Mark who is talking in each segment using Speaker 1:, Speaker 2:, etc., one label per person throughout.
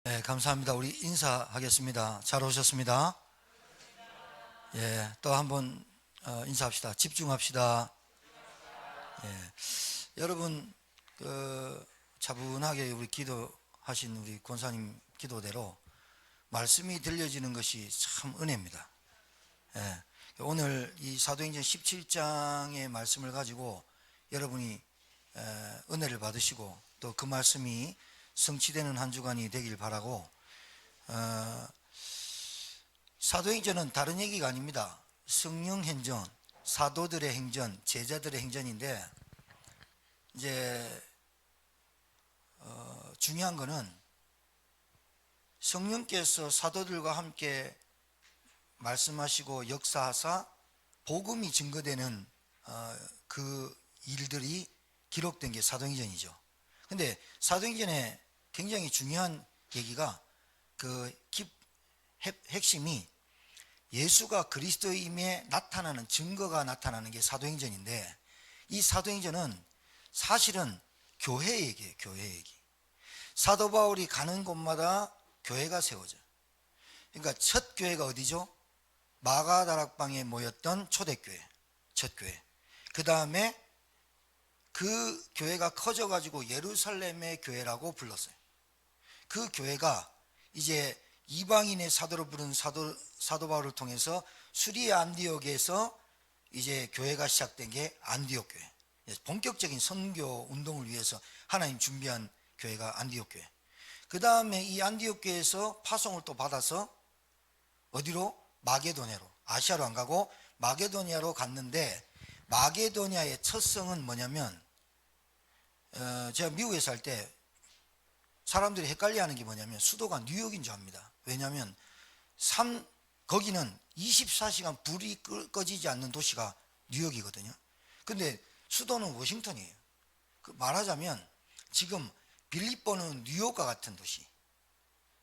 Speaker 1: 네, 감사합니다. 우리 인사하겠습니다. 잘 오셨습니다. 예, 또 한번 인사합시다. 집중합시다. 예, 여러분 차분하게 우리 기도하신 우리 권사님 기도대로 말씀이 들려지는 것이 참 은혜입니다. 예, 오늘 이 사도행전 17장의 말씀을 가지고 여러분이 은혜를 받으시고 또 그 말씀이 성취되는 한 주간이 되길 바라고, 사도행전은 다른 얘기가 아닙니다. 성령 행전, 사도들의 행전, 제자들의 행전인데, 이제 중요한 거는 성령께서 사도들과 함께 말씀하시고 역사하사 복음이 증거되는 그 일들이 기록된 게 사도행전이죠. 근데 사도행전에 굉장히 중요한 얘기가 핵심이 예수가 그리스도임에 나타나는 증거가 나타나는 게 사도행전인데, 이 사도행전은 사실은 교회 얘기예요. 교회 얘기. 사도 바울이 가는 곳마다 교회가 세워져요. 그러니까 첫 교회가 어디죠? 마가다락방에 모였던 초대교회, 첫 교회. 그 다음에 그 교회가 커져가지고 예루살렘의 교회라고 불렀어요. 그 교회가 이제 이방인의 사도로 부른 사도 바울을 통해서 수리아 안디옥에서 이제 교회가 시작된 게 안디옥 교회. 본격적인 선교 운동을 위해서 하나님 준비한 교회가 안디옥 교회. 그 다음에 이 안디옥 교회에서 파송을 또 받아서 어디로? 마게도냐로, 아시아로 안 가고 마게도냐로 갔는데, 마게도냐의 첫 성은 뭐냐면, 제가 미국에 살 때 사람들이 헷갈려하는 게 뭐냐면 수도가 뉴욕인 줄 압니다. 왜냐하면 거기는 24시간 불이 꺼지지 않는 도시가 뉴욕이거든요. 근데 수도는 워싱턴이에요. 말하자면 지금 빌립보는 뉴욕과 같은 도시.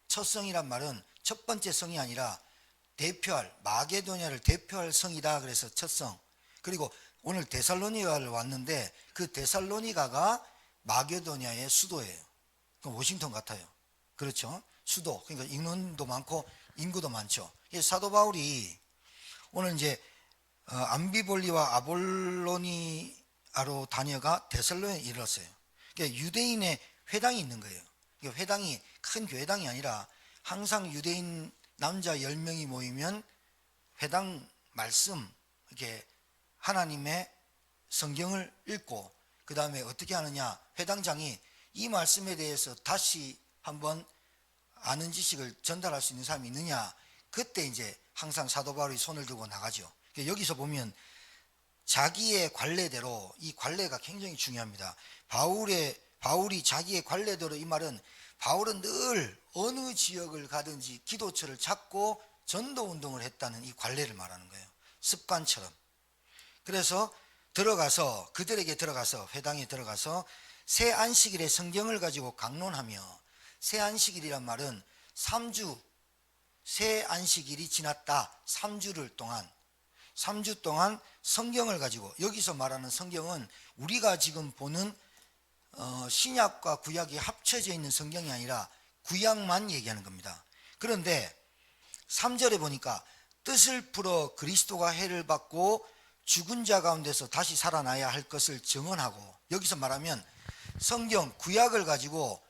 Speaker 1: 첫 성이란 말은 첫 번째 성이 아니라 대표할, 마게도냐를 대표할 성이다. 그래서 첫 성. 그리고 오늘 데살로니가를 왔는데 그 데살로니가가 마게도냐의 수도예요. 워싱턴 같아요. 그렇죠? 수도. 그러니까 인원도 많고 인구도 많죠. 사도 바울이 오늘 이제 암비볼리와 아볼로니아로 다녀가 데살로니가에 이르렀어요. 그러니까 유대인의 회당이 있는 거예요. 그러니까 회당이 큰 교회당이 아니라 항상 유대인 남자 10명이 모이면 회당 말씀, 이렇게 하나님의 성경을 읽고, 그 다음에 어떻게 하느냐, 회당장이 이 말씀에 대해서 다시 한번 아는 지식을 전달할 수 있는 사람이 있느냐, 그때 이제 항상 사도 바울이 손을 들고 나가죠. 여기서 보면 자기의 관례대로, 이 관례가 굉장히 중요합니다. 바울이 자기의 관례대로, 이 말은 바울은 늘 어느 지역을 가든지 기도처를 찾고 전도 운동을 했다는 이 관례를 말하는 거예요. 습관처럼. 그래서 그들에게 들어가서 회당에 들어가서 새 안식일에 성경을 가지고 강론하며, 새 안식일이란 말은 3주, 새 안식일이 지났다. 3주 동안 성경을 가지고, 여기서 말하는 성경은 우리가 지금 보는 신약과 구약이 합쳐져 있는 성경이 아니라 구약만 얘기하는 겁니다. 그런데 3절에 보니까 뜻을 풀어 그리스도가 해를 받고 죽은 자 가운데서 다시 살아나야 할 것을 증언하고, 여기서 말하면 성경 구약을 가지고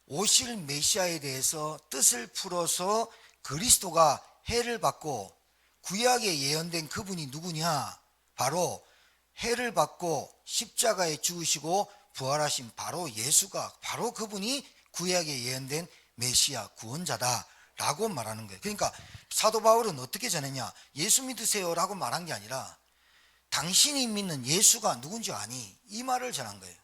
Speaker 1: 오실 메시아에 대해서 뜻을 풀어서 그리스도가 해를 받고, 구약에 예언된 그분이 누구냐? 바로 해를 받고 십자가에 죽으시고 부활하신 바로 예수가, 바로 그분이 구약에 예언된 메시아 구원자다 라고 말하는 거예요. 그러니까 사도 바울은 어떻게 전했냐? 예수 믿으세요 라고 말한 게 아니라 당신이 믿는 예수가 누군지 아니? 이 말을 전한 거예요.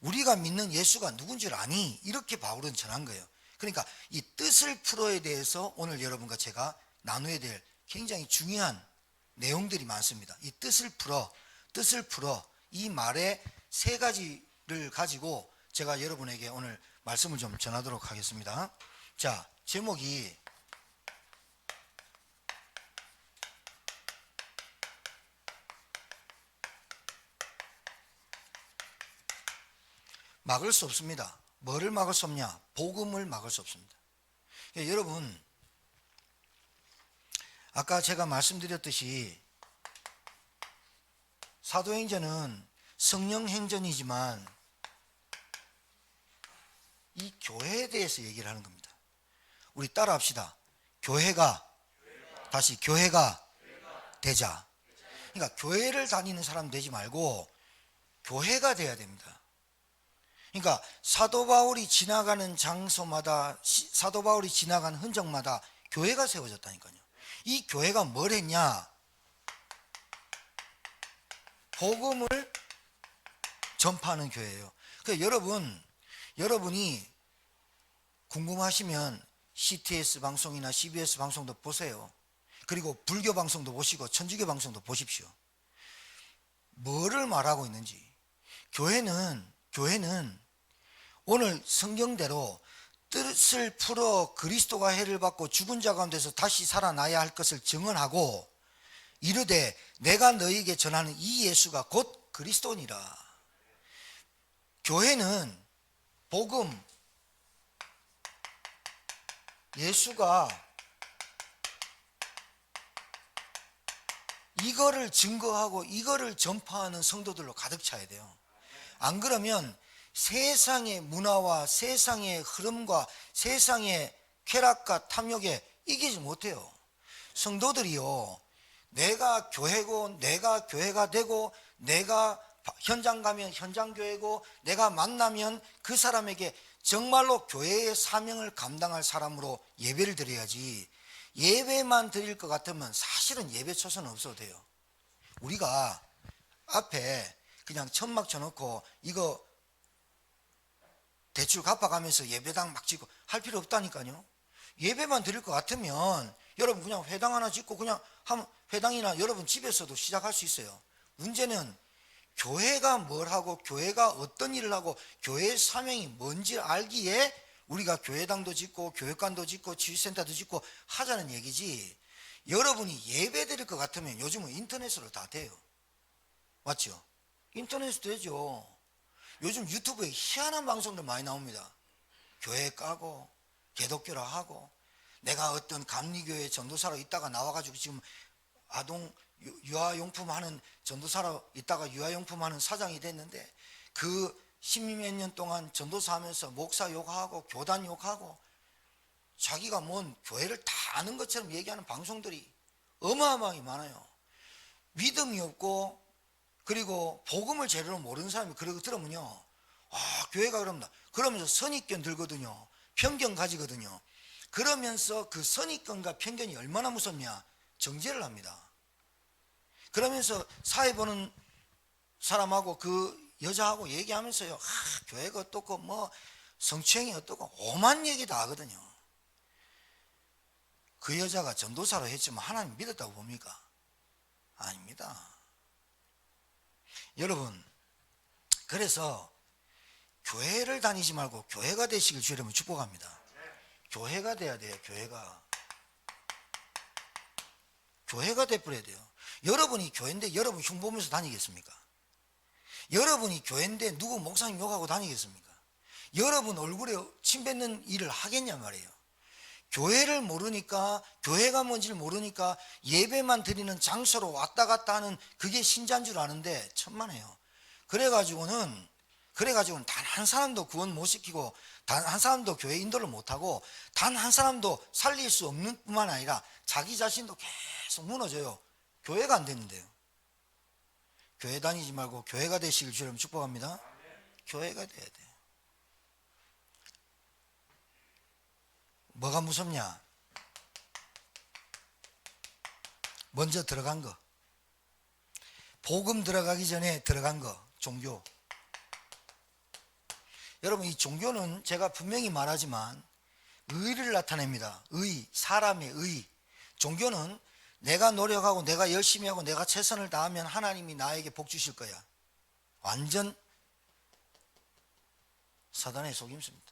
Speaker 1: 우리가 믿는 예수가 누군지 아니? 이렇게 바울은 전한 거예요. 그러니까 이 뜻을 풀어에 대해서 오늘 여러분과 제가 나눠야 될 굉장히 중요한 내용들이 많습니다. 이 뜻을 풀어 이 말의 세 가지를 가지고 제가 여러분에게 오늘 말씀을 좀 전하도록 하겠습니다. 자, 제목이 막을 수 없습니다. 뭐를 막을 수 없냐? 복음을 막을 수 없습니다. 여러분, 아까 제가 말씀드렸듯이 사도행전은 성령 행전이지만 이 교회에 대해서 얘기를 하는 겁니다. 우리 따라 합시다. 교회가 되자. 그러니까 교회를 다니는 사람 되지 말고 교회가 돼야 됩니다. 그러니까 사도 바울이 지나가는 장소마다, 사도 바울이 지나간 흔적마다 교회가 세워졌다니까요. 이 교회가 뭘 했냐? 복음을 전파하는 교회예요. 그러니까 여러분이 궁금하시면 CTS 방송이나 CBS 방송도 보세요. 그리고 불교 방송도 보시고 천주교 방송도 보십시오. 뭐를 말하고 있는지. 교회는 오늘 성경대로 뜻을 풀어 그리스도가 해를 받고 죽은 자 가운데서 다시 살아나야 할 것을 증언하고 이르되 내가 너희에게 전하는 이 예수가 곧 그리스도니라. 교회는 복음, 예수가 이거를 증거하고 이거를 전파하는 성도들로 가득 차야 돼요. 안 그러면 세상의 문화와 세상의 흐름과 세상의 쾌락과 탐욕에 이기지 못해요. 성도들이요, 내가 교회고 내가 교회가 되고 내가 현장 가면 현장 교회고 내가 만나면 그 사람에게 정말로 교회의 사명을 감당할 사람으로 예배를 드려야지, 예배만 드릴 것 같으면 사실은 예배 초소는 없어도 돼요. 우리가 앞에 그냥 천막 쳐놓고 이거 대출 갚아가면서 예배당 막 짓고 할 필요 없다니까요. 예배만 드릴 것 같으면 여러분 그냥 회당 하나 짓고 그냥 하면 회당이나 여러분 집에서도 시작할 수 있어요. 문제는 교회가 뭘 하고 교회가 어떤 일을 하고 교회의 사명이 뭔지 알기에 우리가 교회당도 짓고 교회관도 짓고 치유센터도 짓고 하자는 얘기지, 여러분이 예배 드릴 것 같으면 요즘은 인터넷으로 다 돼요. 맞죠? 인터넷으로 되죠. 요즘 유튜브에 희한한 방송들 많이 나옵니다. 교회 까고 개독교라 하고, 내가 어떤 감리교회 전도사로 있다가 나와가지고 지금 아동 유아용품 하는 전도사로 있다가 유아용품 하는 사장이 됐는데 그 십몇 년 동안 전도사 하면서 목사 욕하고 교단 욕하고 자기가 뭔 교회를 다 아는 것처럼 얘기하는 방송들이 어마어마하게 많아요. 믿음이 없고 그리고 복음을 제대로 모르는 사람이 그러고 들으면요, 아 교회가 그런다 그러면서 선입견 들거든요. 편견 가지거든요. 그러면서 그 선입견과 편견이 얼마나 무섭냐, 정죄를 합니다. 그러면서 사회 보는 사람하고 그 여자하고 얘기하면서요, 교회가 어떻고 뭐 성추행이 어떻고 오만 얘기 다 하거든요. 그 여자가 전도사로 했지만 하나님 믿었다고 봅니까? 아닙니다. 여러분, 그래서 교회를 다니지 말고 교회가 되시길 주님을 축복합니다. 교회가 돼야 돼요. 교회가 돼버려야 돼요. 여러분이 교회인데 여러분 흉보면서 다니겠습니까? 여러분이 교회인데 누구 목사님 욕하고 다니겠습니까? 여러분 얼굴에 침 뱉는 일을 하겠냐 말이에요. 교회를 모르니까, 교회가 뭔지를 모르니까 예배만 드리는 장소로 왔다 갔다 하는 그게 신자인 줄 아는데 천만에요. 그래가지고는 단 한 사람도 구원 못 시키고 단 한 사람도 교회 인도를 못하고 단 한 사람도 살릴 수 없는 뿐만 아니라 자기 자신도 계속 무너져요. 교회가 안 되는데요. 교회 다니지 말고 교회가 되시길 주님 축복합니다. 교회가 돼야 돼요. 뭐가 무섭냐? 먼저 들어간 거, 복음 들어가기 전에 들어간 거, 종교. 여러분, 이 종교는 제가 분명히 말하지만 의를 나타냅니다. 의, 사람의 의. 종교는 내가 노력하고 내가 열심히 하고 내가 최선을 다하면 하나님이 나에게 복 주실 거야. 완전 사단의 속임수입니다.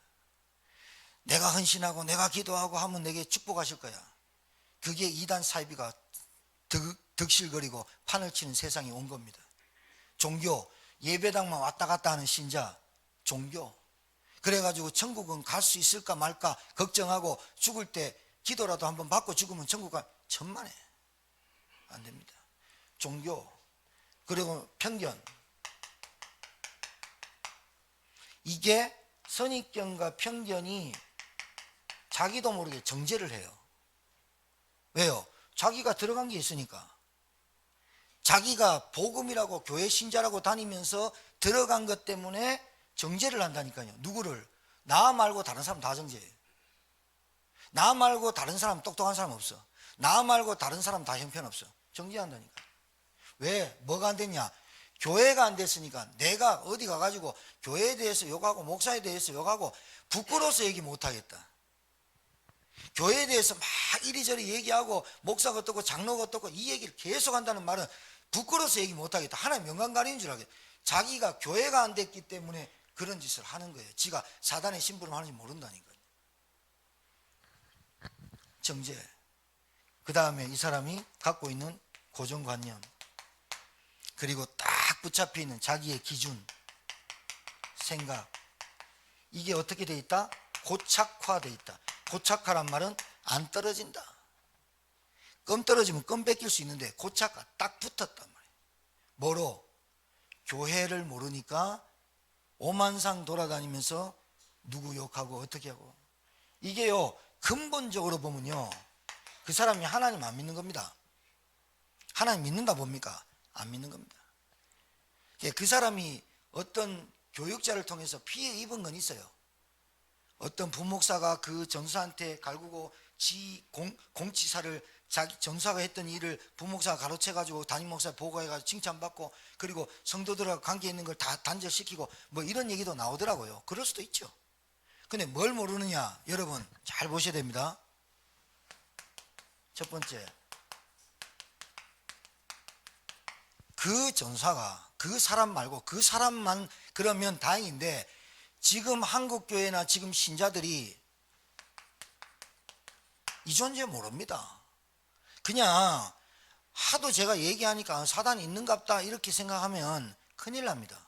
Speaker 1: 내가 헌신하고 내가 기도하고 하면 내게 축복하실 거야. 그게 이단 사이비가 득실거리고 판을 치는 세상이 온 겁니다. 종교, 예배당만 왔다 갔다 하는 신자, 종교. 그래가지고 천국은 갈 수 있을까 말까 걱정하고 죽을 때 기도라도 한번 받고 죽으면 천국 가. 천만에 안 됩니다. 종교, 그리고 편견, 이게 선입견과 편견이 자기도 모르게 정죄를 해요. 왜요? 자기가 들어간 게 있으니까. 자기가 복음이라고 교회 신자라고 다니면서 들어간 것 때문에 정죄를 한다니까요. 누구를? 나 말고 다른 사람 다 정죄해요. 나 말고 다른 사람 똑똑한 사람 없어. 나 말고 다른 사람 다 형편없어. 정죄한다니까. 왜? 뭐가 안 됐냐? 교회가 안 됐으니까 내가 어디 가가지고 교회에 대해서 욕하고 목사에 대해서 욕하고 부끄러워서 얘기 못하겠다. 교회에 대해서 막 이리저리 얘기하고 목사가 어떻고 장로가 어떻고 이 얘기를 계속 한다는 말은 부끄러워서 얘기 못하겠다. 하나님 영광 가리는 줄 알겠다. 자기가 교회가 안 됐기 때문에 그런 짓을 하는 거예요. 지가 사단의 심부름 하는지 모른다니까요. 정죄. 그 다음에 이 사람이 갖고 있는 고정관념, 그리고 딱 붙잡혀 있는 자기의 기준, 생각, 이게 어떻게 돼 있다? 고착화돼 있다. 고착화란 말은 안 떨어진다. 껌 떨어지면 껌 뺏길 수 있는데 고착화 딱 붙었단 말이에요. 뭐로? 교회를 모르니까 오만상 돌아다니면서 누구 욕하고 어떻게 하고. 이게요, 근본적으로 보면요, 그 사람이 하나님 안 믿는 겁니다. 하나님 믿는다 봅니까? 안 믿는 겁니다. 그 사람이 어떤 교육자를 통해서 피해 입은 건 있어요. 어떤 부목사가 그 전사한테 갈구고 공치사를 자기 전사가 했던 일을 부목사가 가로채가지고 담임목사 보고해가지고 칭찬받고, 그리고 성도들하고 관계 있는 걸 다 단절시키고 뭐 이런 얘기도 나오더라고요. 그럴 수도 있죠. 근데 뭘 모르느냐? 여러분 잘 보셔야 됩니다. 첫 번째, 그 전사가 그 사람 말고 그 사람만 그러면 다행인데, 지금 한국교회나 지금 신자들이 이 존재 모릅니다. 그냥 하도 제가 얘기하니까 사단이 있는갑다 이렇게 생각하면 큰일 납니다.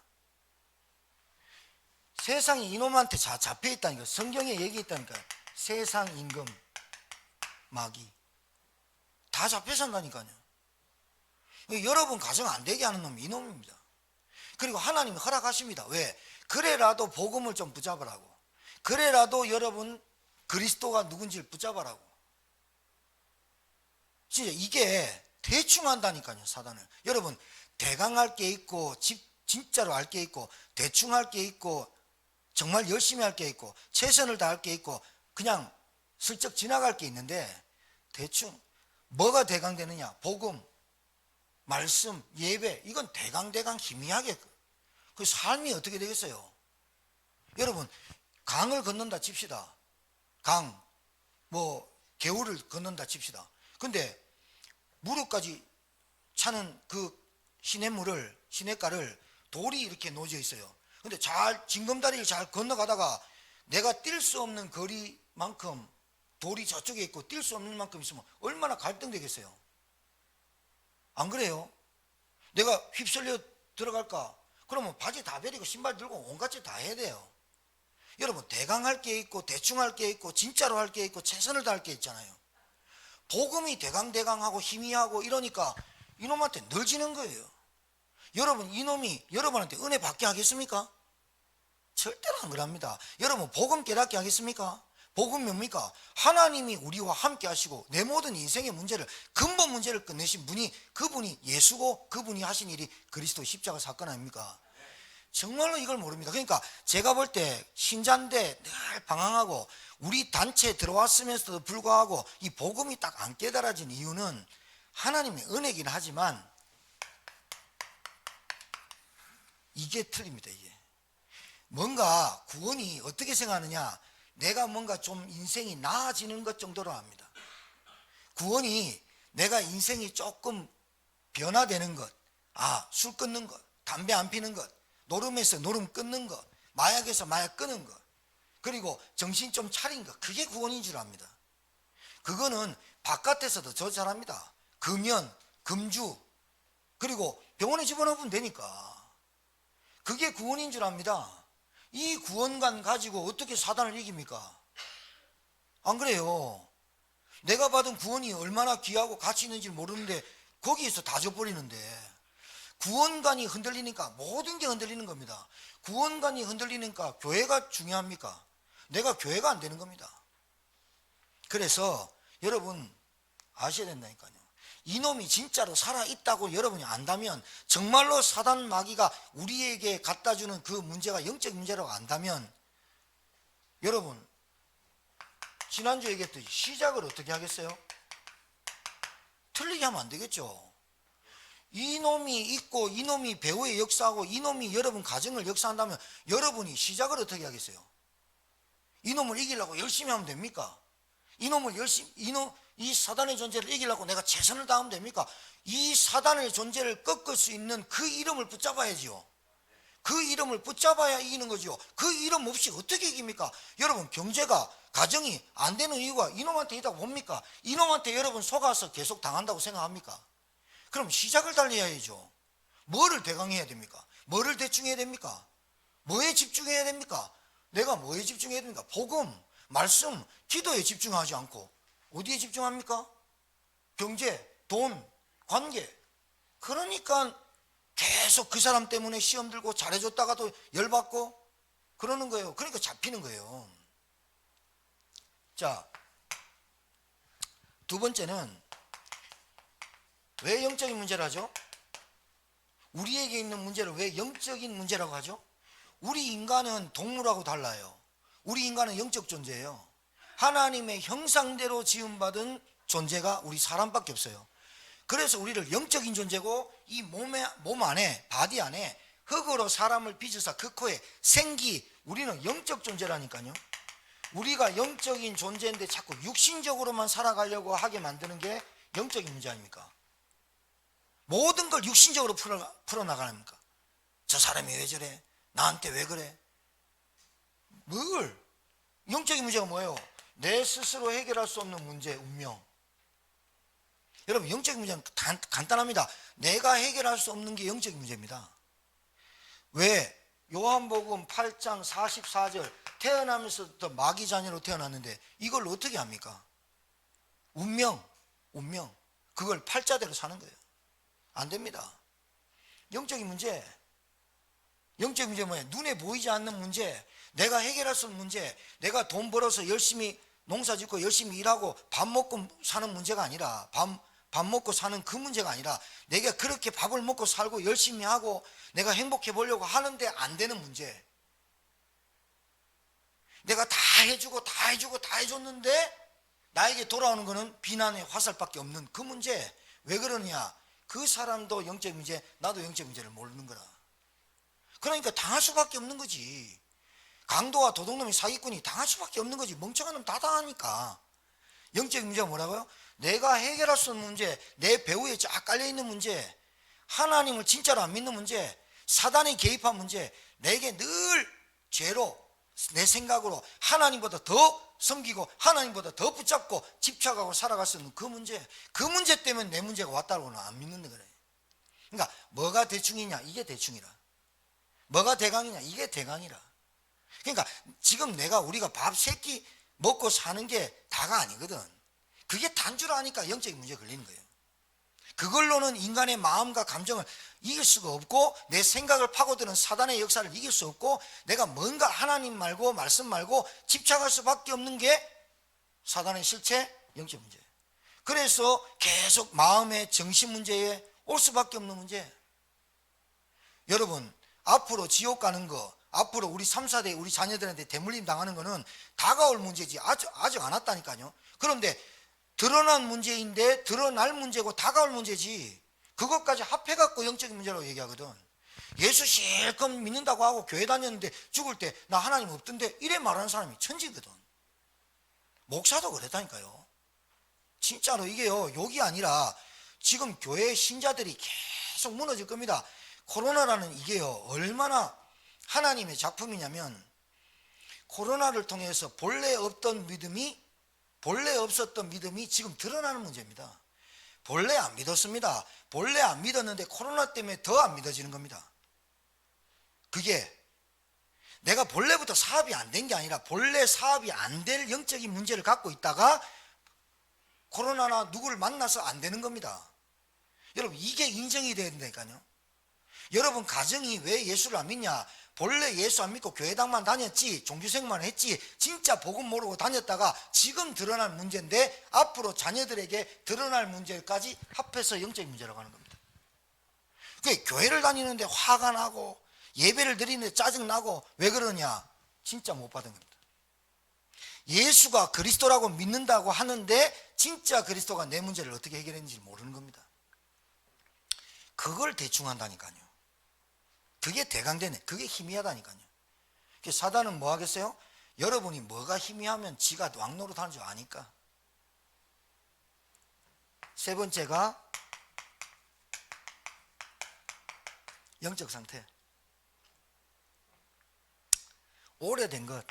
Speaker 1: 세상이 이놈한테 잡혀 있다니까. 성경에 얘기했다니까. 세상 임금 마귀 다 잡혀 산다니까요. 여러분 가정 안 되게 하는 놈이 이놈입니다. 그리고 하나님이 허락하십니다. 왜? 그래라도 복음을 좀 붙잡으라고. 그래라도 여러분 그리스도가 누군지를 붙잡으라고. 진짜 이게 대충 한다니까요, 사단을. 여러분 대강할 게 있고 진짜로 할 게 있고, 대충 할 게 있고, 정말 열심히 할 게 있고, 최선을 다할 게 있고, 그냥 슬쩍 지나갈 게 있는데, 대충 뭐가 대강되느냐? 복음, 말씀, 예배, 이건 대강대강 희미하게. 그 삶이 어떻게 되겠어요? 여러분 강을 건넌다 칩시다. 강, 뭐 개울을 건넌다 칩시다. 근데 무릎까지 차는 그 시냇가를 돌이 이렇게 놓여져 있어요. 근데 잘 징검다리를 잘 건너가다가 내가 뛸 수 없는 거리만큼 돌이 저쪽에 있고 뛸 수 없는 만큼 있으면 얼마나 갈등되겠어요. 안 그래요? 내가 휩쓸려 들어갈까? 그러면 바지 다 버리고 신발 들고 온갖 짓 다 해야 돼요. 여러분 대강할 게 있고 대충 할 게 있고 진짜로 할 게 있고 최선을 다할 게 있잖아요. 복음이 대강대강하고 희미하고 이러니까 이놈한테 늘 지는 거예요. 여러분 이놈이 여러분한테 은혜 받게 하겠습니까? 절대로 안 그럽니다. 여러분 복음 깨닫게 하겠습니까? 복음 뭡니까? 하나님이 우리와 함께 하시고 내 모든 인생의 문제를, 근본 문제를 끝내신 분이, 그분이 예수고 그분이 하신 일이 그리스도 십자가 사건 아닙니까? 정말로 이걸 모릅니다. 그러니까 제가 볼 때 신자인데 늘 방황하고 우리 단체에 들어왔으면서도 불구하고 이 복음이 딱 안 깨달아진 이유는 하나님의 은혜긴 하지만 이게 틀립니다. 이게 뭔가 구원이 어떻게 생각하느냐, 내가 뭔가 좀 인생이 나아지는 것 정도로 합니다. 구원이 내가 인생이 조금 변화되는 것, 술 끊는 것, 담배 안 피는 것, 노름에서 노름 끊는 것, 마약에서 마약 끊는 것, 그리고 정신 좀 차린 것, 그게 구원인 줄 압니다. 그거는 바깥에서도 저 잘합니다. 금연, 금주, 그리고 병원에 집어넣으면 되니까 그게 구원인 줄 압니다. 이 구원관 가지고 어떻게 사단을 이깁니까? 안 그래요? 내가 받은 구원이 얼마나 귀하고 가치 있는지 모르는데 거기에서 다 져버리는데, 구원관이 흔들리니까 모든 게 흔들리는 겁니다. 구원관이 흔들리니까 교회가 중요합니까? 내가 교회가 안 되는 겁니다. 그래서 여러분 아셔야 된다니까요. 이놈이 진짜로 살아있다고 여러분이 안다면, 정말로 사단 마귀가 우리에게 갖다주는 그 문제가 영적 문제라고 안다면, 여러분 지난주에 얘기했듯이 시작을 어떻게 하겠어요? 틀리게 하면 안 되겠죠. 이놈이 있고 이놈이 배후에 역사하고 이놈이 여러분 가정을 역사한다면 여러분이 시작을 어떻게 하겠어요? 이놈을 이기려고 열심히 하면 됩니까? 이 사단의 존재를 이기려고 내가 최선을 다하면 됩니까? 이 사단의 존재를 꺾을 수 있는 그 이름을 붙잡아야지요. 그 이름을 붙잡아야 이기는 거죠. 그 이름 없이 어떻게 이깁니까? 여러분 경제가 가정이 안 되는 이유가 이놈한테 있다고 봅니까? 이놈한테 여러분 속아서 계속 당한다고 생각합니까? 그럼 시작을 달려야죠. 뭐를 대강해야 됩니까? 뭐를 대충해야 됩니까? 뭐에 집중해야 됩니까? 내가 뭐에 집중해야 됩니까? 복음, 말씀, 기도에 집중하지 않고 어디에 집중합니까? 경제, 돈, 관계. 그러니까 계속 그 사람 때문에 시험 들고 잘해줬다가도 열받고 그러는 거예요. 그러니까 잡히는 거예요. 자, 두 번째는 왜 영적인 문제를 하죠? 우리에게 있는 문제를 왜 영적인 문제라고 하죠? 우리 인간은 동물하고 달라요. 우리 인간은 영적 존재예요. 하나님의 형상대로 지음받은 존재가 우리 사람밖에 없어요. 그래서 우리를 영적인 존재고, 이 몸 안에, 바디 안에 흙으로 사람을 빚으사 그 코에 생기, 우리는 영적 존재라니까요. 우리가 영적인 존재인데 자꾸 육신적으로만 살아가려고 하게 만드는 게 영적인 문제 아닙니까? 모든 걸 육신적으로 풀어나가는 겁니까? 저 사람이 왜 저래? 나한테 왜 그래? 뭘? 영적인 문제가 뭐예요? 내 스스로 해결할 수 없는 문제, 운명. 여러분 영적인 문제는 간단합니다. 내가 해결할 수 없는 게 영적인 문제입니다. 왜? 요한복음 8장 44절, 태어나면서부터 마귀 자녀로 태어났는데 이걸 어떻게 합니까? 운명. 그걸 팔자대로 사는 거예요. 안 됩니다. 영적인 문제 뭐예요? 눈에 보이지 않는 문제, 내가 해결할 수 없는 문제, 내가 돈 벌어서 열심히 농사 짓고 열심히 일하고 밥 먹고 사는 문제가 아니라, 밥 먹고 사는 그 문제가 아니라, 내가 그렇게 밥을 먹고 살고 열심히 하고 내가 행복해 보려고 하는데 안 되는 문제, 내가 다 해줬는데 나에게 돌아오는 거는 비난의 화살밖에 없는 그 문제. 왜 그러냐? 그 사람도 영적 문제, 나도 영적 문제를 모르는 거라. 그러니까 당할 수밖에 없는 거지. 강도와 도둑놈이 사기꾼이 당할 수밖에 없는 거지. 멍청한 놈 다 당하니까. 영적 문제가 뭐라고요? 내가 해결할 수 없는 문제, 내 배후에 쫙 깔려있는 문제, 하나님을 진짜로 안 믿는 문제, 사단이 개입한 문제, 내게 늘 죄로, 내 생각으로 하나님보다 더 섬기고 하나님보다 더 붙잡고 집착하고 살아갈 수 있는 그 문제 때문에 내 문제가 왔다고는 안 믿는 거래. 그러니까 뭐가 대충이냐? 이게 대충이라. 뭐가 대강이냐? 이게 대강이라. 그러니까 지금 우리가 밥 세 끼 먹고 사는 게 다가 아니거든. 그게 단 줄 아니까 영적인 문제에 걸리는 거예요. 그걸로는 인간의 마음과 감정을 이길 수가 없고, 내 생각을 파고드는 사단의 역사를 이길 수 없고, 내가 뭔가 하나님 말고 말씀 말고 집착할 수밖에 없는 게 사단의 실체, 영적 문제예요. 그래서 계속 마음의 정신 문제에 올 수밖에 없는 문제. 여러분 앞으로 지옥 가는 거, 앞으로 우리 3, 4대 우리 자녀들한테 대물림 당하는 거는 다가올 문제지 아직 안 왔다니까요. 그런데 드러난 문제인데 드러날 문제고 다가올 문제지, 그것까지 합해갖고 영적인 문제라고 얘기하거든. 예수 실컷 믿는다고 하고 교회 다녔는데 죽을 때 나 하나님 없던데 이래 말하는 사람이 천지거든. 목사도 그랬다니까요. 진짜로 이게요, 욕이 아니라 지금 교회 신자들이 계속 무너질 겁니다. 코로나라는 이게요 얼마나 하나님의 작품이냐면, 코로나를 통해서 본래 없었던 믿음이 지금 드러나는 문제입니다. 본래 안 믿었습니다. 본래 안 믿었는데 코로나 때문에 더 안 믿어지는 겁니다. 그게 내가 본래부터 사업이 안 된 게 아니라 본래 사업이 안 될 영적인 문제를 갖고 있다가 코로나나 누구를 만나서 안 되는 겁니다. 여러분, 이게 인정이 돼야 된다니까요. 여러분 가정이 왜 예수를 안 믿냐? 본래 예수 안 믿고 교회당만 다녔지, 종교생활만 했지, 진짜 복음 모르고 다녔다가 지금 드러날 문제인데 앞으로 자녀들에게 드러날 문제까지 합해서 영적인 문제라고 하는 겁니다. 그 교회를 다니는데 화가 나고 예배를 드리는데 짜증나고 왜 그러냐? 진짜 못 받은 겁니다. 예수가 그리스도라고 믿는다고 하는데 진짜 그리스도가 내 문제를 어떻게 해결했는지 모르는 겁니다. 그걸 대충 한다니까요. 그게 대강되네. 그게 희미하다니까요. 사단은 뭐 하겠어요? 여러분이 뭐가 희미하면 지가 왕노릇 하는 줄 아니까. 세 번째가 영적 상태. 오래된 것.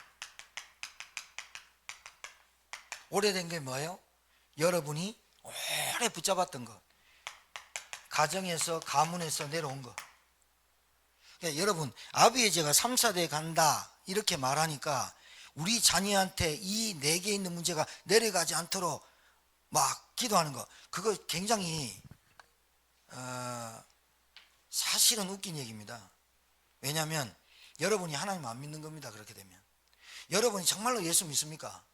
Speaker 1: 오래된 게 뭐예요? 여러분이 오래 붙잡았던 것. 가정에서, 가문에서 내려온 것. 그러니까 여러분, 아비의 제가 3, 4대 간다 이렇게 말하니까 우리 자녀한테 이 4개 있는 문제가 내려가지 않도록 막 기도하는 거, 그거 굉장히 사실은 웃긴 얘기입니다. 왜냐하면 여러분이 하나님 안 믿는 겁니다. 그렇게 되면 여러분이 정말로 예수 믿습니까?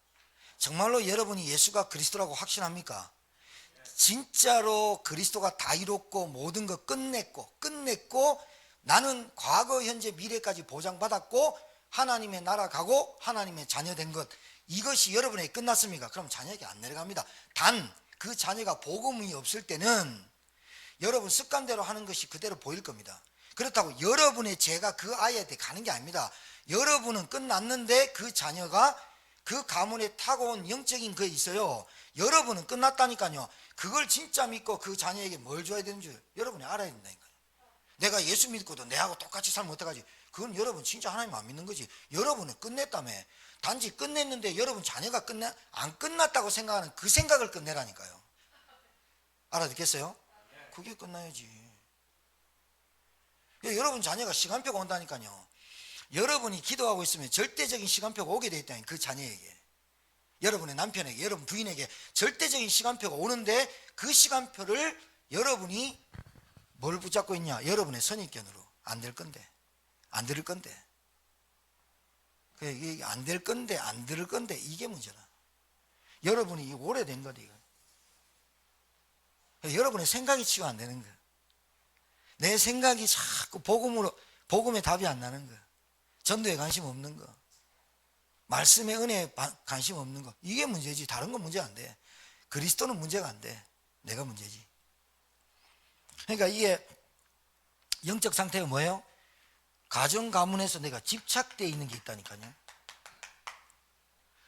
Speaker 1: 정말로 여러분이 예수가 그리스도라고 확신합니까? 진짜로 그리스도가 다 이뤘고 모든 거 끝냈고 나는 과거 현재 미래까지 보장받았고 하나님의 나라 가고 하나님의 자녀 된 것, 이것이 여러분에게 끝났습니까? 그럼 자녀에게 안 내려갑니다. 단 그 자녀가 복음이 없을 때는 여러분 습관대로 하는 것이 그대로 보일 겁니다. 그렇다고 여러분의 죄가 그 아이한테 가는 게 아닙니다. 여러분은 끝났는데 그 자녀가 그 가문에 타고 온 영적인 거 있어요. 여러분은 끝났다니까요. 그걸 진짜 믿고 그 자녀에게 뭘 줘야 되는 줄 여러분이 알아야 된다니까요. 내가 예수 믿고도 내하고 똑같이 살면 어떡하지? 그건 여러분 진짜 하나님 안 믿는 거지. 여러분은 끝냈다며. 단지 끝냈는데 여러분 자녀가 안 끝났다고 생각하는 그 생각을 끝내라니까요. 알아듣겠어요? 그게 끝나야지. 여러분 자녀가 시간표가 온다니까요. 여러분이 기도하고 있으면 절대적인 시간표가 오게 돼 있다니, 그 자녀에게, 여러분의 남편에게, 여러분 부인에게 절대적인 시간표가 오는데 그 시간표를 여러분이 뭘 붙잡고 있냐? 여러분의 선입견으로. 안 될 건데, 안 들을 건데, 이게 안 될 건데, 안 들을 건데, 이게 문제라. 여러분이 오래된 거다 이거. 여러분의 생각이 치유 안 되는 거야. 내 생각이 자꾸 복음에 답이 안 나는 거야. 전도에 관심 없는 거, 말씀의 은혜에 관심 없는 거, 이게 문제지. 다른 건 문제 안 돼. 그리스도는 문제가 안 돼. 내가 문제지. 그러니까 이게 영적 상태가 뭐예요? 가정 가문에서 내가 집착되어 있는 게 있다니까요.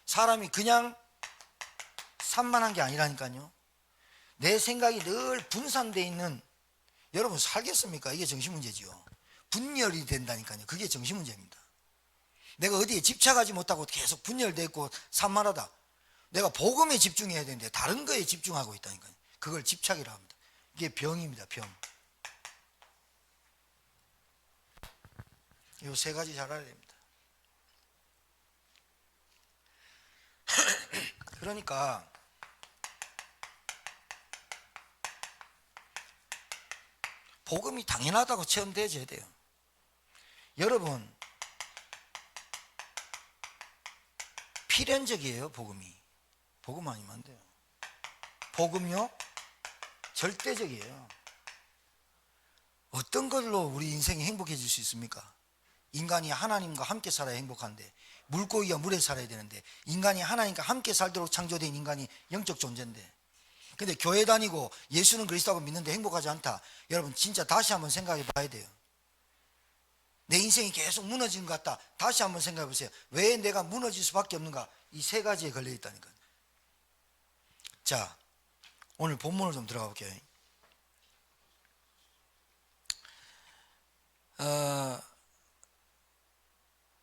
Speaker 1: 사람이 그냥 산만한 게 아니라니까요. 내 생각이 늘 분산되어 있는, 여러분 살겠습니까? 이게 정신문제지요. 분열이 된다니까요. 그게 정신문제입니다. 내가 어디에 집착하지 못하고 계속 분열되어 있고 산만하다. 내가 복음에 집중해야 되는데 다른 거에 집중하고 있다니까요. 그걸 집착이라고 합니다. 이게 병입니다. 병. 이 세 가지 잘 알아야 됩니다. 그러니까 복음이 당연하다고 체험되어져야 돼요. 여러분, 필연적이에요. 복음이. 복음 아니면 안 돼요. 복음요 절대적이에요. 어떤 걸로 우리 인생이 행복해질 수 있습니까? 인간이 하나님과 함께 살아야 행복한데, 물고기가 물에 살아야 되는데, 인간이 하나님과 함께 살도록 창조된 인간이 영적 존재인데, 근데 교회 다니고 예수는 그리스도라고 믿는데 행복하지 않다. 여러분 진짜 다시 한번 생각해 봐야 돼요. 내 인생이 계속 무너지는 것 같다. 다시 한번 생각해 보세요. 왜 내가 무너질 수밖에 없는가? 이 세 가지에 걸려 있다니까요. 자, 오늘 본문을 좀 들어가 볼게요.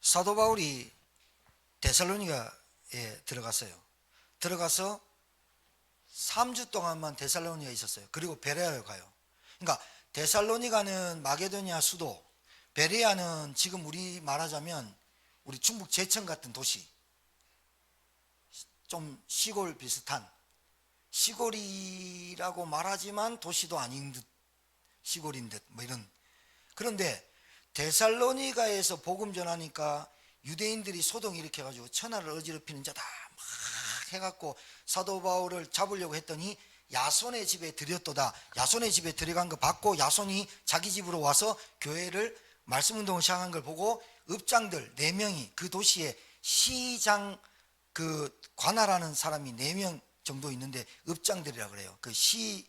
Speaker 1: 사도 바울이 데살로니가에 들어갔어요. 들어가서 3주 동안만 데살로니가에 있었어요. 그리고 베레아로 가요. 그러니까 데살로니가는 마게도니아 수도, 베레아는 지금 우리 말하자면 우리 충북 제천 같은 도시, 좀 시골 비슷한, 시골이라고 말하지만 도시도 아닌 듯 시골인 듯 뭐 이런. 그런데 데살로니가에서 복음 전하니까 유대인들이 소동 일으켜가지고 천하를 어지럽히는 자다 막 해갖고 사도 바울을 잡으려고 했더니 야손의 집에 들였도다. 야손의 집에 들어간 거 받고 야손이 자기 집으로 와서 교회를 말씀운동을 시작한 걸 보고 읍장들 4명이, 그 도시에 시장 그 관할하는 사람이 4명 정도 있는데 읍장들이라 그래요. 그 시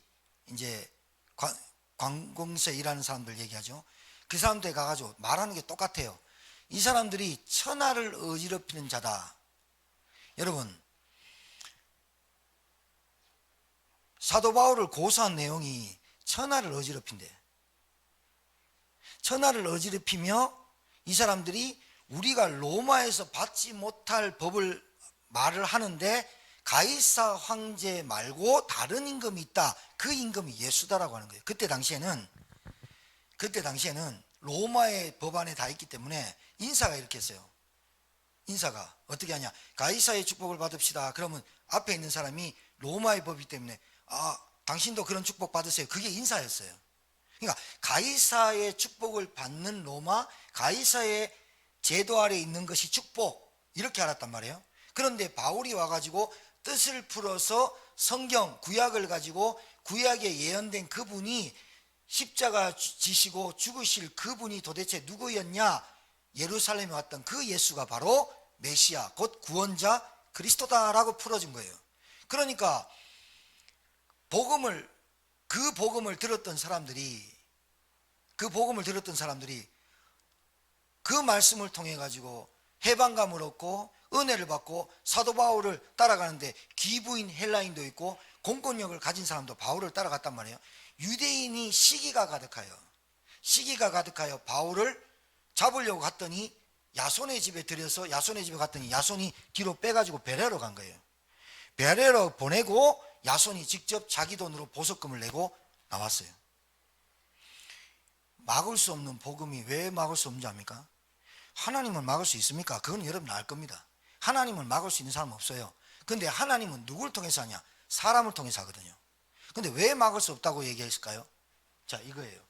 Speaker 1: 이제 관공서에 일하는 사람들 얘기하죠. 그 사람들에 가가지고 말하는 게 똑같아요. 이 사람들이 천하를 어지럽히는 자다. 여러분, 사도 바울을 고소한 내용이 천하를 어지럽힌대. 천하를 어지럽히며 이 사람들이 우리가 로마에서 받지 못할 법을 말을 하는데 가이사 황제 말고 다른 임금이 있다. 그 임금이 예수다라고 하는 거예요. 그때 당시에는 로마의 법안에 다 있기 때문에 인사가 이렇게 했어요. 인사가 어떻게 하냐, 가이사의 축복을 받읍시다. 그러면 앞에 있는 사람이 로마의 법이기 때문에 당신도 그런 축복 받으세요. 그게 인사였어요. 그러니까 가이사의 축복을 받는 로마, 가이사의 제도 아래에 있는 것이 축복, 이렇게 알았단 말이에요. 그런데 바울이 와가지고 뜻을 풀어서 성경 구약을 가지고 구약에 예언된 그분이 십자가 지시고 죽으실 그분이 도대체 누구였냐, 예루살렘에 왔던 그 예수가 바로 메시아 곧 구원자 그리스도다라고 풀어준 거예요. 그러니까 그 복음을 들었던 사람들이 그 말씀을 통해 가지고 해방감을 얻고 은혜를 받고 사도 바울을 따라가는데 귀부인 헬라인도 있고 공권력을 가진 사람도 바울을 따라갔단 말이에요. 유대인이 시기가 가득하여 바울을 잡으려고 갔더니 야손의 집에 들여서 야손의 집에 갔더니 야손이 뒤로 빼가지고 베레로 간 거예요. 베레로 보내고 야손이 직접 자기 돈으로 보석금을 내고 나왔어요. 막을 수 없는 복음이 왜 막을 수 없는지 압니까? 하나님은 막을 수 있습니까? 그건 여러분 알 겁니다. 하나님은 막을 수 있는 사람은 없어요. 근데 하나님은 누구를 통해서 하냐? 사람을 통해서 하거든요. 근데 왜 막을 수 없다고 얘기했을까요? 자, 이거예요.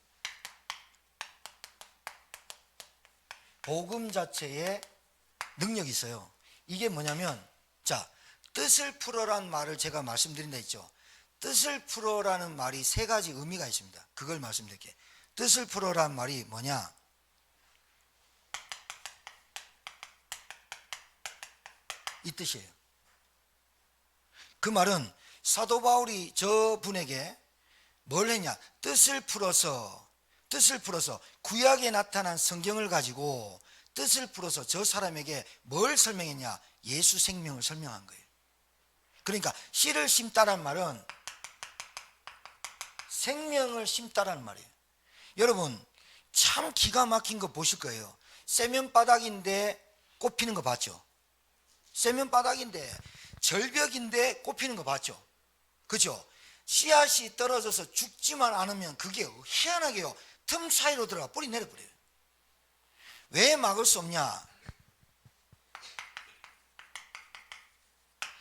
Speaker 1: 복음 자체에 능력이 있어요. 이게 뭐냐면, 자, 뜻을 풀어라는 말을 제가 말씀드린다 했죠. 뜻을 풀어라는 말이 3가지 의미가 있습니다. 그걸 말씀드릴게요. 뜻을 풀어라는 말이 뭐냐? 이 뜻이에요. 그 말은 사도 바울이 저분에게 뭘 했냐? 뜻을 풀어서 구약에 나타난 성경을 가지고 뜻을 풀어서 저 사람에게 뭘 설명했냐? 예수 생명을 설명한 거예요. 그러니까 씨를 심다란 말은 생명을 심다라는 말이에요. 여러분 참 기가 막힌 거 보실 거예요. 세면바닥인데 꽃피는 거 봤죠? 세면바닥인데 절벽인데 꽃피는 거 봤죠? 그죠? 씨앗이 떨어져서 죽지만 않으면 그게 희한하게요, 틈 사이로 들어가 뿌리 내려버려요. 왜 막을 수 없냐?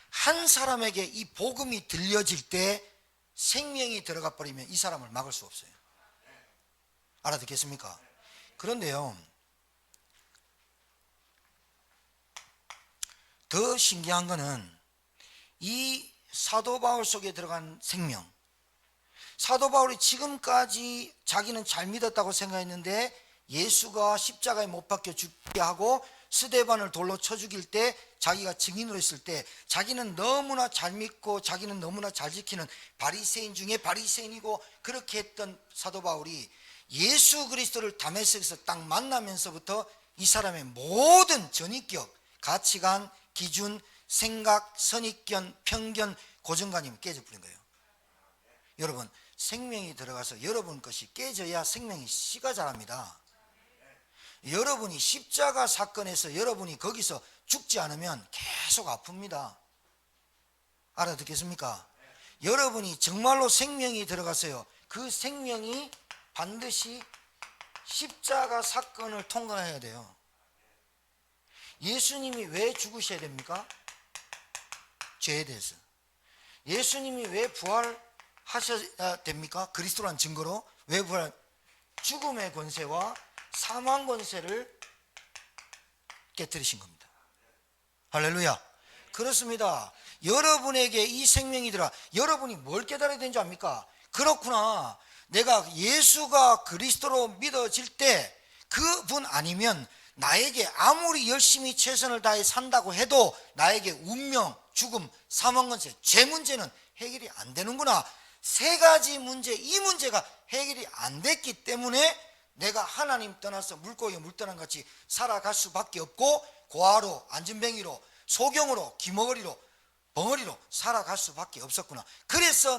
Speaker 1: 한 사람에게 이 복음이 들려질 때 생명이 들어가 버리면 이 사람을 막을 수 없어요. 알아듣겠습니까? 그런데요, 더 신기한 거는 이 사도 바울 속에 들어간 생명, 사도 바울이 지금까지 자기는 잘 믿었다고 생각했는데 예수가 십자가에 못 박혀 죽게 하고 스데반을 돌로 쳐 죽일 때 자기가 증인으로 있을 때 자기는 너무나 잘 믿고 자기는 너무나 잘 지키는 바리새인 중에 바리새인이고 그렇게 했던 사도 바울이 예수 그리스도를 다메섹에서 딱 만나면서부터 이 사람의 모든 전위격, 가치관, 기준, 생각, 선입견, 편견, 고정관념이 깨져버린 거예요. 여러분 생명이 들어가서 여러분 것이 깨져야 생명이 씨가 자랍니다. 여러분이 십자가 사건에서 여러분이 거기서 죽지 않으면 계속 아픕니다. 알아듣겠습니까? 여러분이 정말로 생명이 들어갔어요. 그 생명이 반드시 십자가 사건을 통과해야 돼요. 예수님이 왜 죽으셔야 됩니까? 죄에 대해서. 예수님이 왜 부활하셔야 됩니까? 그리스도란 증거로. 왜 부활? 죽음의 권세와 사망 권세를 깨뜨리신 겁니다. 할렐루야. 그렇습니다. 여러분에게 이 생명이 들어, 여러분이 뭘 깨달아야 되는지 압니까? 그렇구나, 내가 예수가 그리스도로 믿어질 때 그분 아니면 나에게 아무리 열심히 최선을 다해 산다고 해도 나에게 운명, 죽음, 사망 권세, 죄 문제는 해결이 안 되는구나. 세 가지 문제, 이 문제가 해결이 안 됐기 때문에 내가 하나님 떠나서 물고기 물떠난 같이 살아갈 수밖에 없고, 고아로, 안전뱅이로, 소경으로, 기머거리로, 벙어리로 살아갈 수밖에 없었구나. 그래서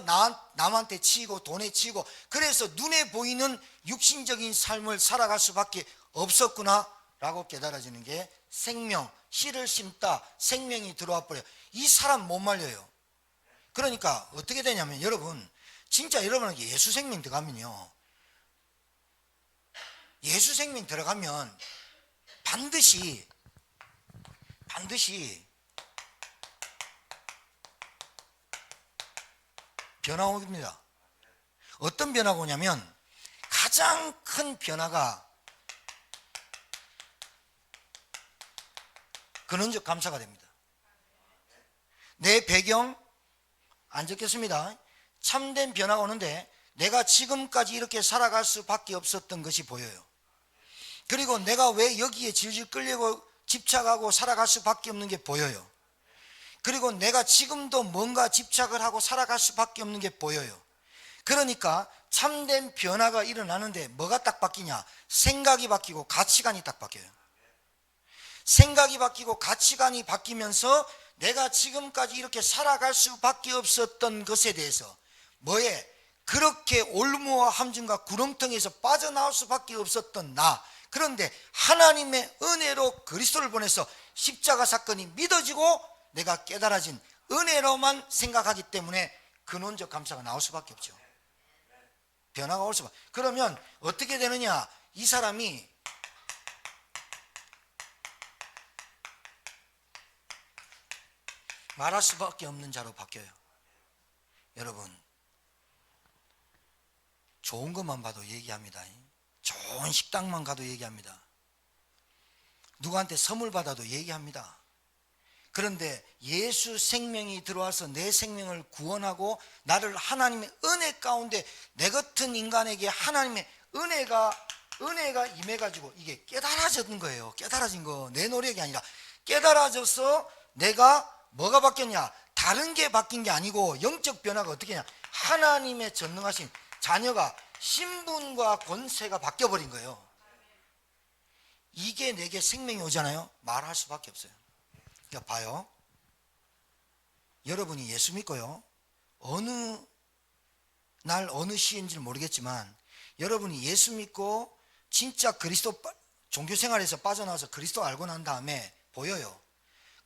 Speaker 1: 남한테 치이고 돈에 치이고, 그래서 눈에 보이는 육신적인 삶을 살아갈 수밖에 없었구나 라고 깨달아지는 게 생명, 씨를 심다 생명이 들어와 버려요. 이 사람 못 말려요. 그러니까 어떻게 되냐면, 여러분 진짜 여러분에게 예수 생명 들어가면요, 예수 생명 들어가면 반드시 변화가 옵니다. 어떤 변화가 오냐면, 가장 큰 변화가 근원적 감사가 됩니다. 내 배경 안 적겠습니다. 참된 변화가 오는데, 내가 지금까지 이렇게 살아갈 수밖에 없었던 것이 보여요. 그리고 내가 왜 여기에 질질 끌리고 집착하고 살아갈 수밖에 없는 게 보여요. 그리고 내가 지금도 뭔가 집착을 하고 살아갈 수밖에 없는 게 보여요. 그러니까 참된 변화가 일어나는데 뭐가 딱 바뀌냐? 생각이 바뀌고 가치관이 딱 바뀌어요. 생각이 바뀌고 가치관이 바뀌면서 내가 지금까지 이렇게 살아갈 수밖에 없었던 것에 대해서, 뭐에 그렇게 올무와 함정과 구렁텅이에서 빠져나올 수밖에 없었던 나, 그런데 하나님의 은혜로 그리스도를 보내서 십자가 사건이 믿어지고 내가 깨달아진 은혜로만 생각하기 때문에 근원적 감사가 나올 수밖에 없죠. 변화가 올 수밖에. 그러면 어떻게 되느냐? 이 사람이 말할 수밖에 없는 자로 바뀌어요. 여러분, 좋은 것만 봐도 얘기합니다. 좋은 식당만 가도 얘기합니다. 누구한테 선물 받아도 얘기합니다. 그런데 예수 생명이 들어와서 내 생명을 구원하고 나를 하나님의 은혜 가운데, 내 같은 인간에게 하나님의 은혜가 임해가지고 이게 깨달아진 거예요. 깨달아진 거. 내 노력이 아니라 깨달아져서 내가 뭐가 바뀌었냐? 다른 게 바뀐 게 아니고, 영적 변화가 어떻게 하냐? 하나님의 전능하신 자녀가 신분과 권세가 바뀌어버린 거예요. 이게 내게 생명이 오잖아요. 말할 수밖에 없어요. 그러니까 봐요, 여러분이 예수 믿고요, 어느 날 어느 시인지는 모르겠지만, 여러분이 예수 믿고 진짜 그리스도 종교생활에서 빠져나와서 그리스도 알고 난 다음에 보여요.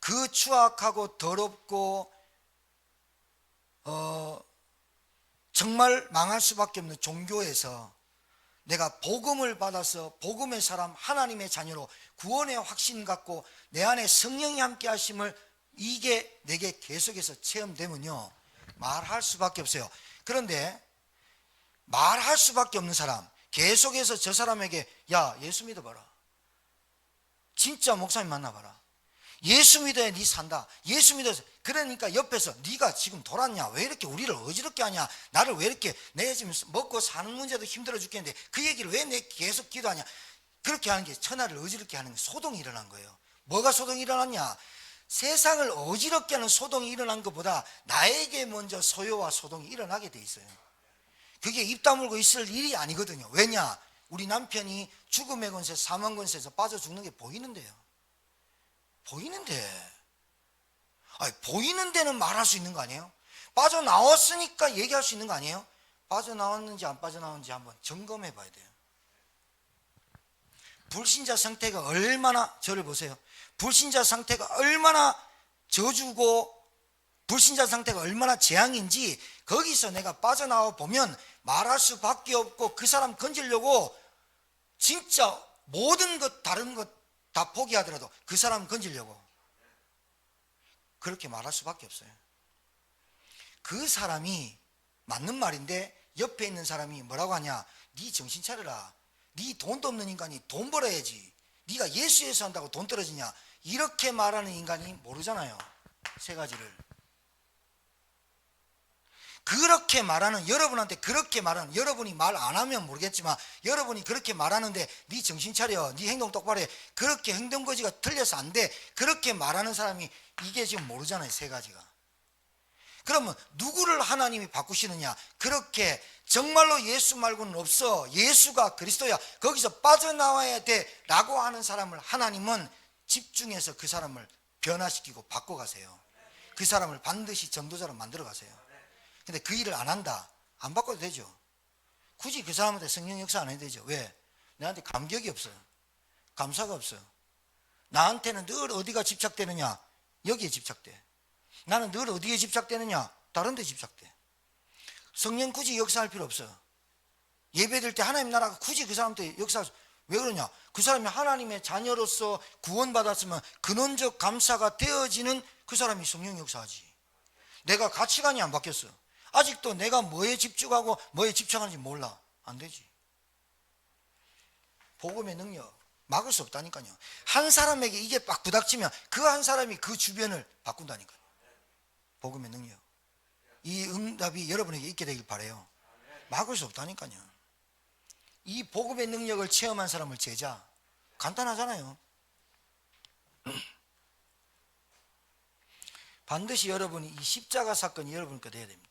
Speaker 1: 그 추악하고 더럽고 정말 망할 수밖에 없는 종교에서 내가 복음을 받아서 복음의 사람, 하나님의 자녀로 구원의 확신 갖고 내 안에 성령이 함께 하심을, 이게 내게 계속해서 체험되면요, 말할 수밖에 없어요. 그런데 말할 수밖에 없는 사람, 계속해서 저 사람에게 야, 예수 믿어봐라, 진짜 목사님 만나봐라, 예수 믿어야 네 산다, 예수 믿어서. 그러니까 옆에서 네가 지금 돌았냐, 왜 이렇게 우리를 어지럽게 하냐, 나를 왜 이렇게, 내가 지금 먹고 사는 문제도 힘들어 죽겠는데 그 얘기를 왜 내 계속 기도하냐, 그렇게 하는 게 천하를 어지럽게 하는 소동이 일어난 거예요. 뭐가 소동이 일어났냐? 세상을 어지럽게 하는 소동이 일어난 것보다 나에게 먼저 소요와 소동이 일어나게 돼 있어요. 그게 입 다물고 있을 일이 아니거든요. 왜냐? 우리 남편이 죽음의 권세, 사망 권세에서 빠져 죽는 게 보이는데요. 보이는데, 아니, 보이는 데는 말할 수 있는 거 아니에요? 빠져나왔으니까 얘기할 수 있는 거 아니에요? 빠져나왔는지 안 빠져나왔는지 한번 점검해 봐야 돼요. 불신자 상태가 얼마나, 저를 보세요, 불신자 상태가 얼마나 저주고 불신자 상태가 얼마나 재앙인지, 거기서 내가 빠져나와 보면 말할 수밖에 없고, 그 사람 건지려고 진짜 모든 것, 다른 것 다 포기하더라도 그 사람 건지려고 그렇게 말할 수밖에 없어요. 그 사람이 맞는 말인데 옆에 있는 사람이 뭐라고 하냐, 네 정신 차려라, 네 돈도 없는 인간이 돈 벌어야지, 네가 예수에서 한다고 돈 떨어지냐, 이렇게 말하는 인간이 모르잖아요. 세 가지를. 그렇게 말하는, 여러분한테 그렇게 말하는, 여러분이 말 안 하면 모르겠지만 여러분이 그렇게 말하는데 네 정신 차려, 네 행동 똑바로 해, 그렇게 행동거지가 틀려서 안 돼, 그렇게 말하는 사람이 이게 지금 모르잖아요. 세 가지가. 그러면 누구를 하나님이 바꾸시느냐, 그렇게 정말로 예수 말고는 없어, 예수가 그리스도야, 거기서 빠져나와야 돼 라고 하는 사람을 하나님은 집중해서 그 사람을 변화시키고 바꿔가세요. 그 사람을 반드시 전도자로 만들어 가세요. 근데 그 일을 안 한다, 안 바꿔도 되죠. 굳이 그 사람한테 성령 역사 안 해도 되죠. 왜? 내한테 감격이 없어요. 감사가 없어요. 나한테는 늘 어디가 집착되느냐, 여기에 집착돼. 나는 늘 어디에 집착되느냐, 다른 데 집착돼. 성령 굳이 역사할 필요 없어요. 예배될 때 하나님 나라가 굳이 그 사람한테 역사, 왜 그러냐, 그 사람이 하나님의 자녀로서 구원받았으면 근원적 감사가 되어지는 그 사람이 성령 역사하지. 내가 가치관이 안 바뀌었어. 아직도 내가 뭐에 집중하고 뭐에 집착하는지 몰라. 안 되지. 복음의 능력 막을 수 없다니까요. 한 사람에게 이게 막 부닥치면 그 한 사람이 그 주변을 바꾼다니까요. 복음의 능력. 이 응답이 여러분에게 있게 되길 바라요. 막을 수 없다니까요. 이 복음의 능력을 체험한 사람을 제자. 간단하잖아요. 반드시 여러분이 이 십자가 사건이 여러분 거 돼야 됩니다.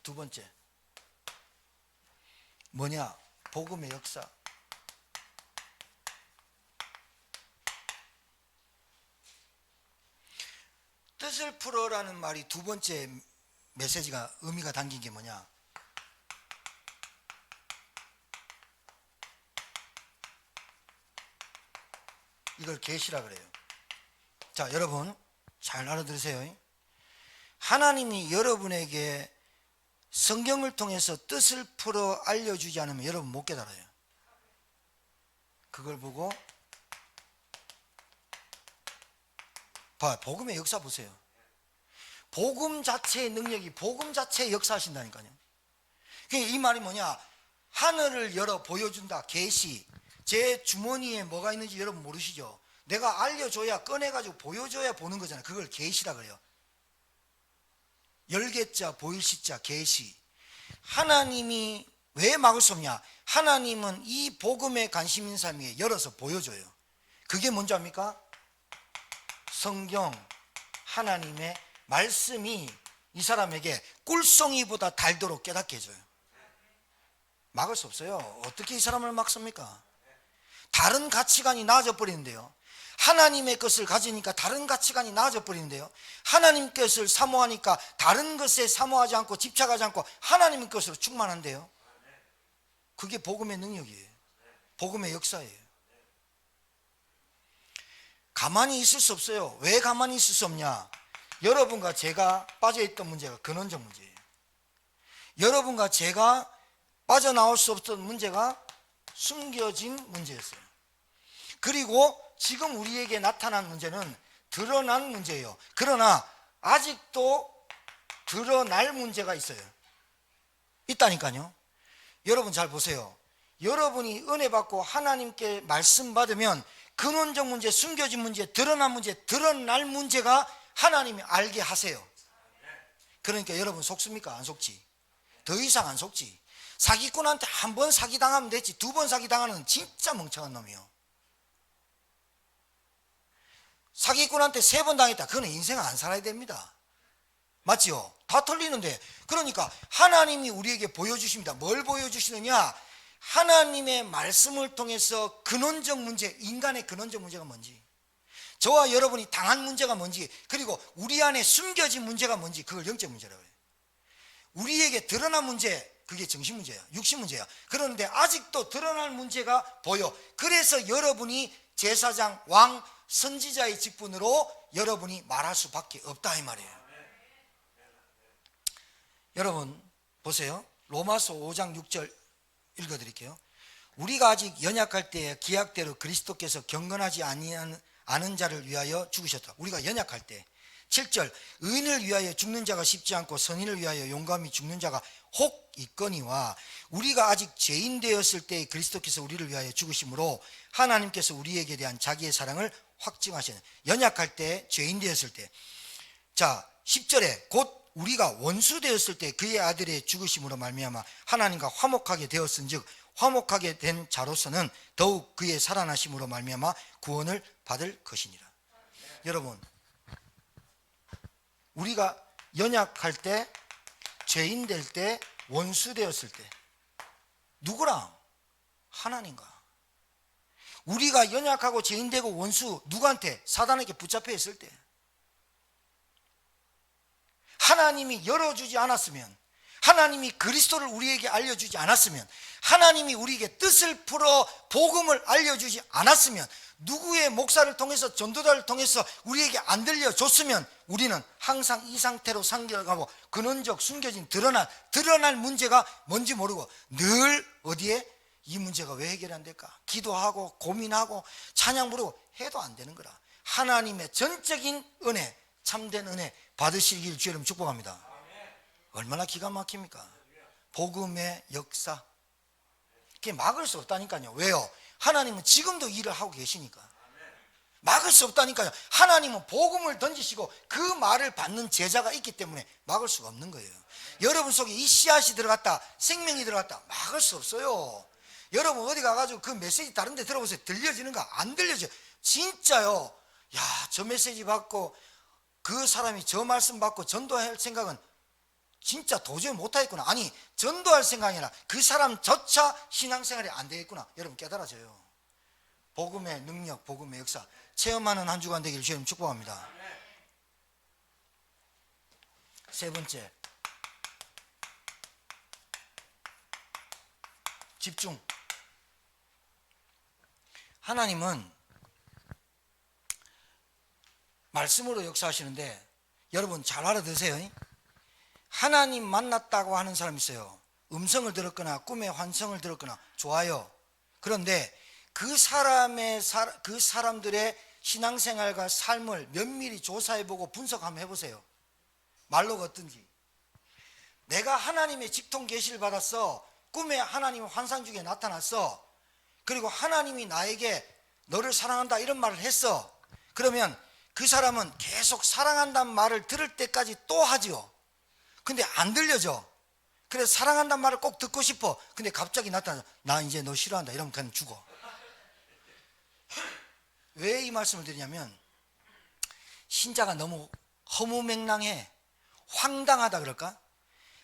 Speaker 1: 두 번째 뭐냐, 복음의 역사. 뜻을 풀어라는 말이 두 번째 메시지가 의미가 담긴 게 뭐냐, 이걸 계시라 그래요. 자, 여러분 잘 알아들으세요. 하나님이 여러분에게 성경을 통해서 뜻을 풀어 알려주지 않으면 여러분 못 깨달아요. 그걸 보고 봐, 복음의 역사 보세요. 복음 자체의 능력이 복음 자체의 역사하신다니까요. 이 말이 뭐냐, 하늘을 열어 보여준다, 계시. 제 주머니에 뭐가 있는지 여러분 모르시죠? 내가 알려줘야, 꺼내가지고 보여줘야 보는 거잖아요. 그걸 계시라 그래요. 열개자, 보일시자, 계시. 하나님이 왜 막을 수 없냐, 하나님은 이 복음에 관심 있는 사람에게 열어서 보여줘요. 그게 뭔지 압니까? 성경, 하나님의 말씀이 이 사람에게 꿀송이보다 달도록 깨닫게 해줘요. 막을 수 없어요. 어떻게 이 사람을 막습니까? 다른 가치관이 나아져 버리는데요. 하나님의 것을 가지니까 다른 가치관이 나아져 버리는데요. 하나님 것을 사모하니까 다른 것에 사모하지 않고 집착하지 않고 하나님의 것으로 충만한데요. 그게 복음의 능력이에요. 복음의 역사예요. 가만히 있을 수 없어요. 왜 가만히 있을 수 없냐, 여러분과 제가 빠져있던 문제가 근원적 문제예요. 여러분과 제가 빠져나올 수 없던 문제가 숨겨진 문제였어요. 그리고 지금 우리에게 나타난 문제는 드러난 문제예요. 그러나 아직도 드러날 문제가 있어요. 있다니까요. 여러분 잘 보세요. 여러분이 은혜 받고 하나님께 말씀 받으면 근원적 문제, 숨겨진 문제, 드러난 문제, 드러날 문제가 하나님이 알게 하세요. 그러니까 여러분 속습니까? 안 속지. 더 이상 안 속지. 사기꾼한테 한 번 사기당하면 됐지, 두 번 사기당하는 진짜 멍청한 놈이요. 사기꾼한테 세 번 당했다, 그거는 인생 안 살아야 됩니다. 맞지요? 다 틀리는데. 그러니까 하나님이 우리에게 보여주십니다. 뭘 보여주시느냐, 하나님의 말씀을 통해서 근원적 문제, 인간의 근원적 문제가 뭔지, 저와 여러분이 당한 문제가 뭔지, 그리고 우리 안에 숨겨진 문제가 뭔지, 그걸 영적 문제라고 해요. 우리에게 드러난 문제, 그게 정신 문제야, 육신 문제야. 그런데 아직도 드러날 문제가 보여. 그래서 여러분이 제사장, 왕, 선지자의 직분으로 여러분이 말할 수밖에 없다 이 말이에요. 여러분 보세요. 로마서 5장 6절 읽어드릴게요. 우리가 아직 연약할 때 기약대로 그리스도께서 경건하지 않은 자를 위하여 죽으셨다. 우리가 연약할 때. 7절 의인을 위하여 죽는 자가 쉽지 않고 선인을 위하여 용감히 죽는 자가 혹 있거니와 우리가 아직 죄인 되었을 때 그리스도께서 우리를 위하여 죽으심으로 하나님께서 우리에게 대한 자기의 사랑을 확증하시는. 연약할 때, 죄인 되었을 때. 자, 10절에 곧 우리가 원수 되었을 때 그의 아들의 죽으심으로 말미암아 하나님과 화목하게 되었은즉 화목하게 된 자로서는 더욱 그의 살아나심으로 말미암아 구원을 받을 것이니라. 여러분, 우리가 연약할 때, 죄인 될 때, 원수 되었을 때 누구랑? 하나님과. 우리가 연약하고 죄인 되고 원수, 누구한테? 사단에게 붙잡혀 있을 때. 하나님이 열어주지 않았으면, 하나님이 그리스도를 우리에게 알려주지 않았으면, 하나님이 우리에게 뜻을 풀어 복음을 알려주지 않았으면, 누구의 목사를 통해서 전도자를 통해서 우리에게 안 들려줬으면 우리는 항상 이 상태로 살아가고 근원적 숨겨진 드러날 문제가 뭔지 모르고 늘 어디에 이 문제가 왜 해결이 안 될까? 기도하고 고민하고 찬양 부르고 해도 안 되는 거라. 하나님의 전적인 은혜, 참된 은혜 받으시길 주여 이름 축복합니다. 얼마나 기가 막힙니까? 복음의 역사. 그게 막을 수 없다니까요. 왜요? 하나님은 지금도 일을 하고 계시니까. 막을 수 없다니까요. 하나님은 복음을 던지시고 그 말을 받는 제자가 있기 때문에 막을 수가 없는 거예요. 여러분 속에 이 씨앗이 들어갔다, 생명이 들어갔다, 막을 수 없어요. 여러분 어디 가가지고 그 메시지 다른 데 들어보세요. 들려지는가? 안 들려져요. 진짜요. 야, 저 메시지 받고 그 사람이 저 말씀 받고 전도할 생각은 진짜 도저히 못하겠구나. 아니, 전도할 생각이 아니라 그 사람조차 신앙생활이 안 되겠구나. 여러분 깨달아져요. 복음의 능력, 복음의 역사 체험하는 한 주간 되기를 주님 축복합니다. 세 번째, 집중. 하나님은 말씀으로 역사하시는데 여러분 잘 알아두세요. 하나님 만났다고 하는 사람이 있어요. 음성을 들었거나 꿈의 환성을 들었거나 좋아요. 그런데 그 사람들의 신앙생활과 삶을 면밀히 조사해보고 분석 한번 해보세요. 말로가 어떤지. 내가 하나님의 직통 계시를 받았어. 꿈에 하나님 환상 중에 나타났어. 그리고 하나님이 나에게 너를 사랑한다 이런 말을 했어. 그러면 그 사람은 계속 사랑한다는 말을 들을 때까지 또 하지요. 근데 안 들려져. 그래서 사랑한다는 말을 꼭 듣고 싶어. 근데 갑자기 나타나. 나 이제 너 싫어한다. 이러면 그냥 죽어. 왜 이 말씀을 드리냐면 신자가 너무 허무맹랑해. 황당하다 그럴까?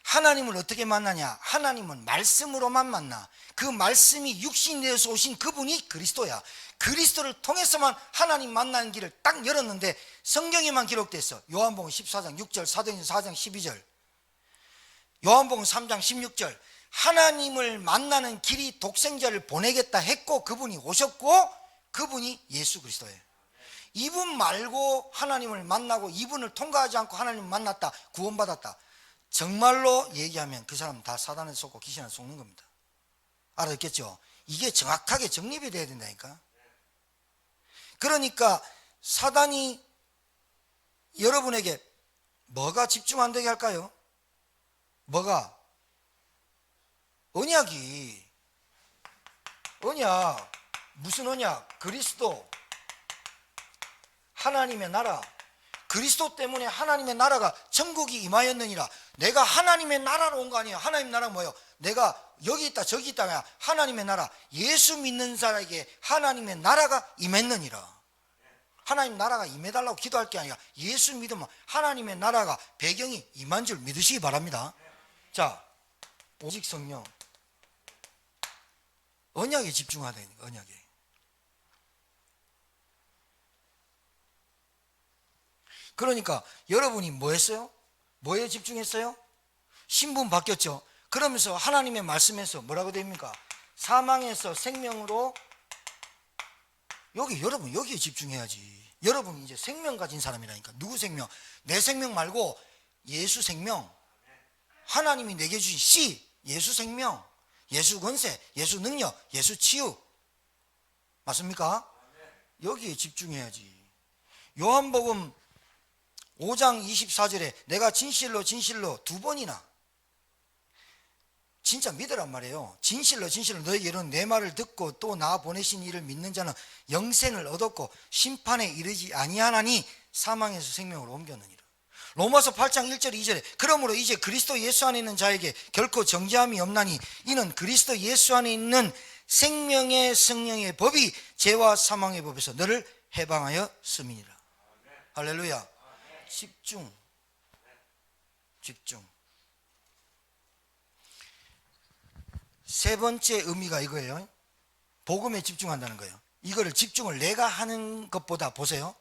Speaker 1: 하나님을 어떻게 만나냐? 하나님은 말씀으로만 만나. 그 말씀이 육신이 되어서 오신 그분이 그리스도야. 그리스도를 통해서만 하나님 만나는 길을 딱 열었는데 성경에만 기록됐어. 요한복음 14장 6절, 사도행전 4장 12절, 요한복음 3장 16절. 하나님을 만나는 길이 독생자를 보내겠다 했고 그분이 오셨고 그분이 예수 그리스도예요. 이분 말고 하나님을 만나고 이분을 통과하지 않고 하나님을 만났다, 구원받았다, 정말로 얘기하면 그 사람은 다 사단에 속고 귀신에 속는 겁니다. 알아듣겠죠? 이게 정확하게 정립이 돼야 된다니까. 그러니까 사단이 여러분에게 뭐가 집중 안 되게 할까요? 뭐가? 언약이. 언약. 무슨 언약? 그리스도. 하나님의 나라. 그리스도 때문에 하나님의 나라가 천국이 임하였느니라. 내가 하나님의 나라로 온 거 아니에요. 하나님 나라가 뭐예요? 내가 여기 있다 저기 있다. 하나님의 나라. 예수 믿는 자에게 하나님의 나라가 임했느니라. 하나님 나라가 임해달라고 기도할 게 아니라 예수 믿으면 하나님의 나라가 배경이 임한 줄 믿으시기 바랍니다. 자, 오직 성령. 언약에 집중하다니까. 언약에. 그러니까 여러분이 뭐 했어요? 뭐에 집중했어요? 신분 바뀌었죠. 그러면서 하나님의 말씀에서 뭐라고 됩니까? 사망에서 생명으로. 여러분 여기에 집중해야지. 여러분 이제 생명 가진 사람이라니까. 누구 생명? 내 생명 말고 예수 생명. 하나님이 내게 주신 씨, 예수 생명. 예수 권세, 예수 능력, 예수 치유. 맞습니까? 여기에 집중해야지. 요한복음 5장 24절에 내가 진실로 진실로 2번이나 진짜 믿으란 말이에요. 진실로 진실로 너에게 이르노니 내 말을 듣고 또 나 보내신 이를 믿는 자는 영생을 얻었고 심판에 이르지 아니하나니 사망에서 생명으로 옮겼느니라. 로마서 8장 1절 2절에 그러므로 이제 그리스도 예수 안에 있는 자에게 결코 정죄함이 없나니 이는 그리스도 예수 안에 있는 생명의 성령의 법이 죄와 사망의 법에서 너를 해방하였음이니라. 할렐루야. 집중. 세 번째 의미가 이거예요. 복음에 집중한다는 거예요. 이거를 집중을 내가 하는 것보다 보세요.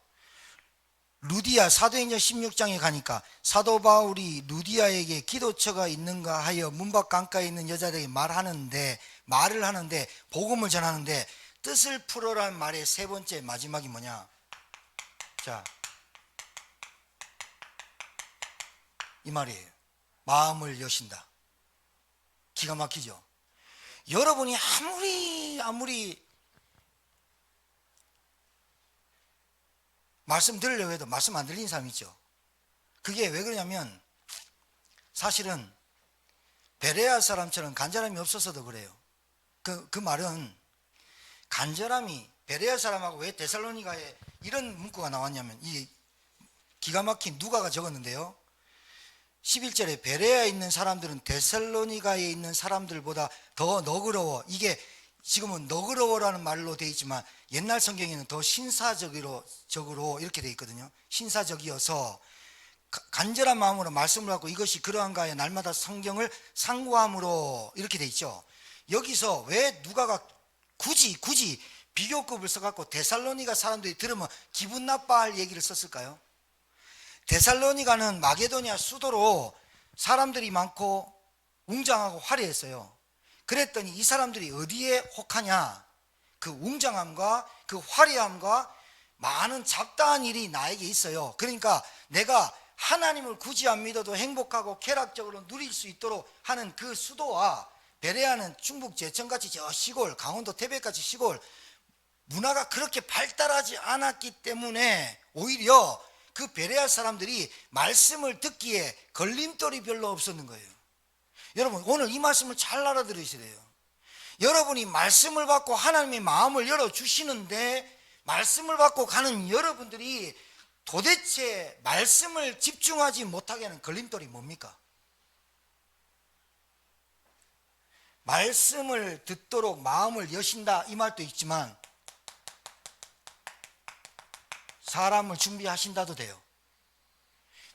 Speaker 1: 루디아 사도행전 16장에 가니까 사도 바울이 루디아에게 기도처가 있는가 하여 문밖 강가에 있는 여자들에게 말을 하는데 복음을 전하는데 뜻을 풀어라는 말의 세 번째 마지막이 뭐냐? 자, 이 말이에요. 마음을 여신다. 기가 막히죠? 여러분이 아무리 말씀 들으려고 해도 말씀 안 들리는 사람 있죠. 그게 왜 그러냐면 사실은 베레아 사람처럼 간절함이 없어서도 그래요. 그 말은 간절함이 베레아 사람하고 왜 데살로니가에 이런 문구가 나왔냐면 이 기가 막힌 누가가 적었는데요. 11절에 베레아에 있는 사람들은 데살로니가에 있는 사람들보다 더 너그러워. 이게 지금은 너그러워라는 말로 되어 있지만 옛날 성경에는 더 신사적으로 이렇게 되어 있거든요. 신사적이어서 간절한 마음으로 말씀을 하고 이것이 그러한가 하여 날마다 성경을 상고함으로 이렇게 되어 있죠. 여기서 왜 누가가 굳이 비교급을 써갖고 데살로니가 사람들이 들으면 기분 나빠할 얘기를 썼을까요? 데살로니가는 마게도니아 수도로 사람들이 많고 웅장하고 화려했어요. 그랬더니 이 사람들이 어디에 혹하냐? 그 웅장함과 그 화려함과 많은 잡다한 일이 나에게 있어요. 그러니까 내가 하나님을 굳이 안 믿어도 행복하고 쾌락적으로 누릴 수 있도록 하는 그 수도와 베레아는 충북 제천같이 저 시골, 강원도 태백같이 시골 문화가 그렇게 발달하지 않았기 때문에 오히려 그 베레아 사람들이 말씀을 듣기에 걸림돌이 별로 없었는 거예요. 여러분 오늘 이 말씀을 잘 알아들으셔야 돼요. 여러분이 말씀을 받고 하나님의 마음을 열어주시는데 말씀을 받고 가는 여러분들이 도대체 말씀을 집중하지 못하게 하는 걸림돌이 뭡니까? 말씀을 듣도록 마음을 여신다 이 말도 있지만 사람을 준비하신다도 돼요.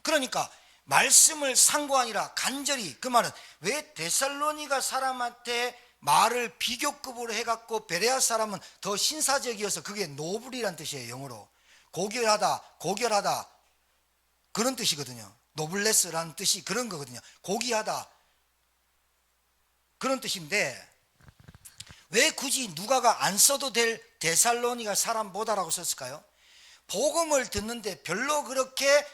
Speaker 1: 그러니까 말씀을 상고하니라 간절히, 그 말은 왜 데살로니가 사람한테 말을 비교급으로 해갖고 베레아 사람은 더 신사적이어서 그게 노블이란 뜻이에요. 영어로 고결하다 그런 뜻이거든요. 노블레스라는 뜻이 그런 거거든요. 고귀하다 그런 뜻인데 왜 굳이 누가가 안 써도 될 데살로니가 사람보다라고 썼을까요? 복음을 듣는데 별로 그렇게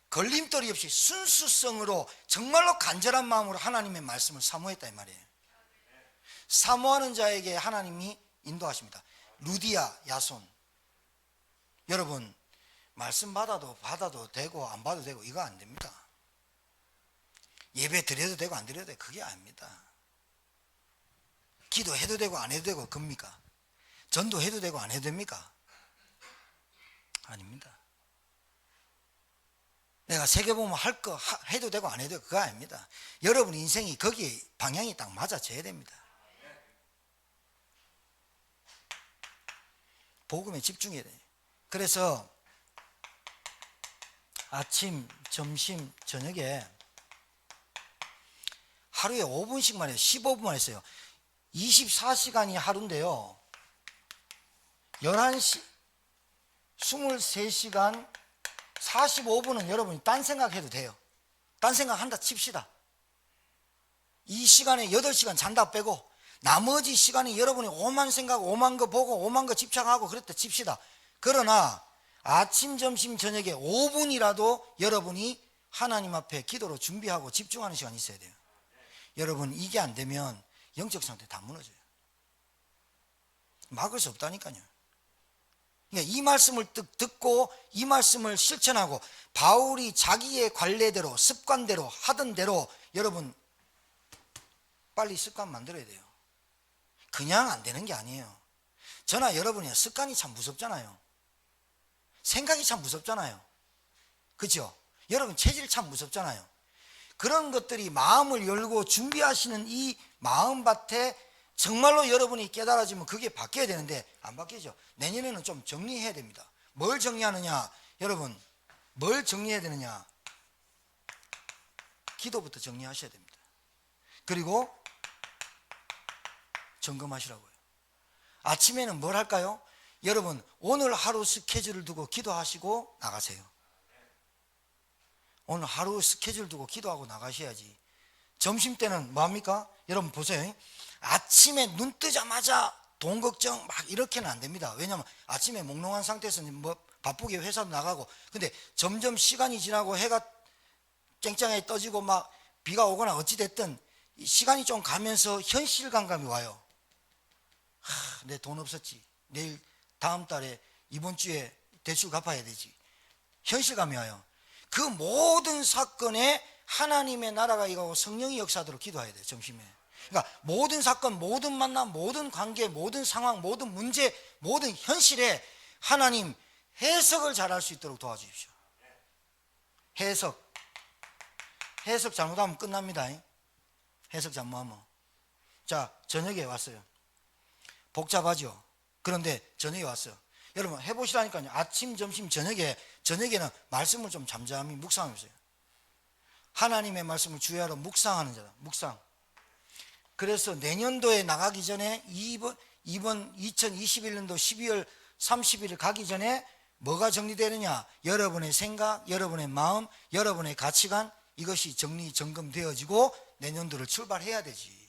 Speaker 1: 걸림돌이 없이 순수성으로 정말로 간절한 마음으로 하나님의 말씀을 사모했다 이 말이에요. 사모하는 자에게 하나님이 인도하십니다. 루디아, 야손. 여러분 말씀 받아도 되고 안 받아도 되고 이거 안 됩니다. 예배 드려도 되고 안 드려도 되고 그게 아닙니다. 기도해도 되고 안 해도 되고 겁니까? 전도해도 되고 안 해도 됩니까? 아닙니다. 내가 세계보험 할 거 해도 되고 안 해도 되고 그거 아닙니다. 여러분 인생이 거기에 방향이 딱 맞아져야 됩니다. 복음에 집중해야 돼요. 그래서 아침, 점심, 저녁에 하루에 5분씩만 해요. 15분만 했어요. 24시간이 하루인데요. 11시, 23시간 45분은 여러분이 딴 생각해도 돼요. 딴 생각 한다 칩시다. 이 시간에 8시간 잔다 빼고 나머지 시간에 여러분이 오만 생각, 오만 거 보고 오만 거 집착하고 그랬다 칩시다. 그러나 아침, 점심, 저녁에 5분이라도 여러분이 하나님 앞에 기도로 준비하고 집중하는 시간이 있어야 돼요. 여러분 이게 안 되면 영적 상태 다 무너져요. 막을 수 없다니까요. 그러니까 이 말씀을 듣고 이 말씀을 실천하고 바울이 자기의 관례대로 습관대로 하던 대로 여러분 빨리 습관 만들어야 돼요. 그냥 안 되는 게 아니에요. 저나 여러분이 습관이 참 무섭잖아요. 생각이 참 무섭잖아요. 그렇죠? 여러분 체질이 참 무섭잖아요. 그런 것들이 마음을 열고 준비하시는 이 마음밭에 정말로 여러분이 깨달아지면 그게 바뀌어야 되는데 안 바뀌죠. 내년에는 좀 정리해야 됩니다. 뭘 정리하느냐? 여러분 뭘 정리해야 되느냐? 기도부터 정리하셔야 됩니다. 그리고 점검하시라고요. 아침에는 뭘 할까요? 여러분 오늘 하루 스케줄을 두고 기도하시고 나가세요. 오늘 하루 스케줄 두고 기도하고 나가셔야지. 점심때는 뭐합니까? 여러분 보세요. 아침에 눈 뜨자마자 돈 걱정 막 이렇게는 안 됩니다. 왜냐하면 아침에 몽롱한 상태에서 뭐 바쁘게 회사도 나가고, 근데 점점 시간이 지나고 해가 쨍쨍하게 떠지고 막 비가 오거나 어찌됐든 시간이 좀 가면서 현실감이 와요. 내 돈 없었지. 내일 다음 달에 이번 주에 대출 갚아야 되지. 현실감이 와요. 그 모든 사건에 하나님의 나라가 임하고 성령이 역사하도록 기도해야 돼요. 점심에. 그러니까 모든 사건, 모든 만남, 모든 관계, 모든 상황, 모든 문제, 모든 현실에 하나님 해석을 잘할 수 있도록 도와주십시오. 해석 잘못하면 끝납니다. 해석 잘못하면. 자, 저녁에 왔어요. 복잡하죠. 그런데 저녁에 왔어요. 여러분 해보시라니까요. 아침, 점심, 저녁에는 말씀을 좀 잠잠히 묵상하세요. 하나님의 말씀을 주야로 묵상하는 자다. 묵상. 그래서 내년도에 나가기 전에 이번 2021년도 12월 30일 가기 전에 뭐가 정리되느냐? 여러분의 생각, 여러분의 마음, 여러분의 가치관, 이것이 정리 점검되어지고 내년도를 출발해야 되지.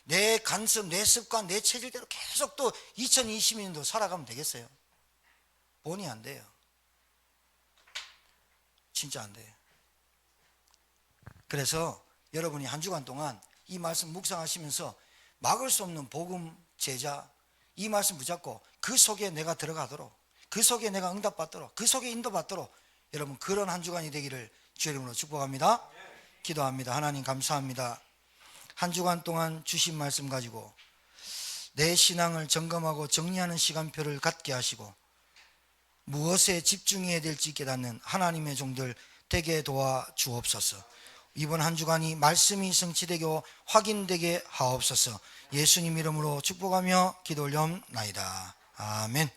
Speaker 1: 내 간섭, 내 습관, 내 체질대로 계속 또 2020년도 살아가면 되겠어요? 본의 안 돼요. 진짜 안 돼요. 그래서 여러분이 한 주간 동안 이 말씀 묵상하시면서 막을 수 없는 복음 제자, 이 말씀 붙잡고 그 속에 내가 들어가도록, 그 속에 내가 응답받도록, 그 속에 인도받도록 여러분 그런 한 주간이 되기를 주의 이름으로 축복합니다. 기도합니다. 하나님 감사합니다. 한 주간 동안 주신 말씀 가지고 내 신앙을 점검하고 정리하는 시간표를 갖게 하시고 무엇에 집중해야 될지 깨닫는 하나님의 종들 되게 도와 주옵소서. 이번 한 주간이 말씀이 성취되고 확인되게 하옵소서. 예수님 이름으로 축복하며 기도 올려옵나이다. 아멘.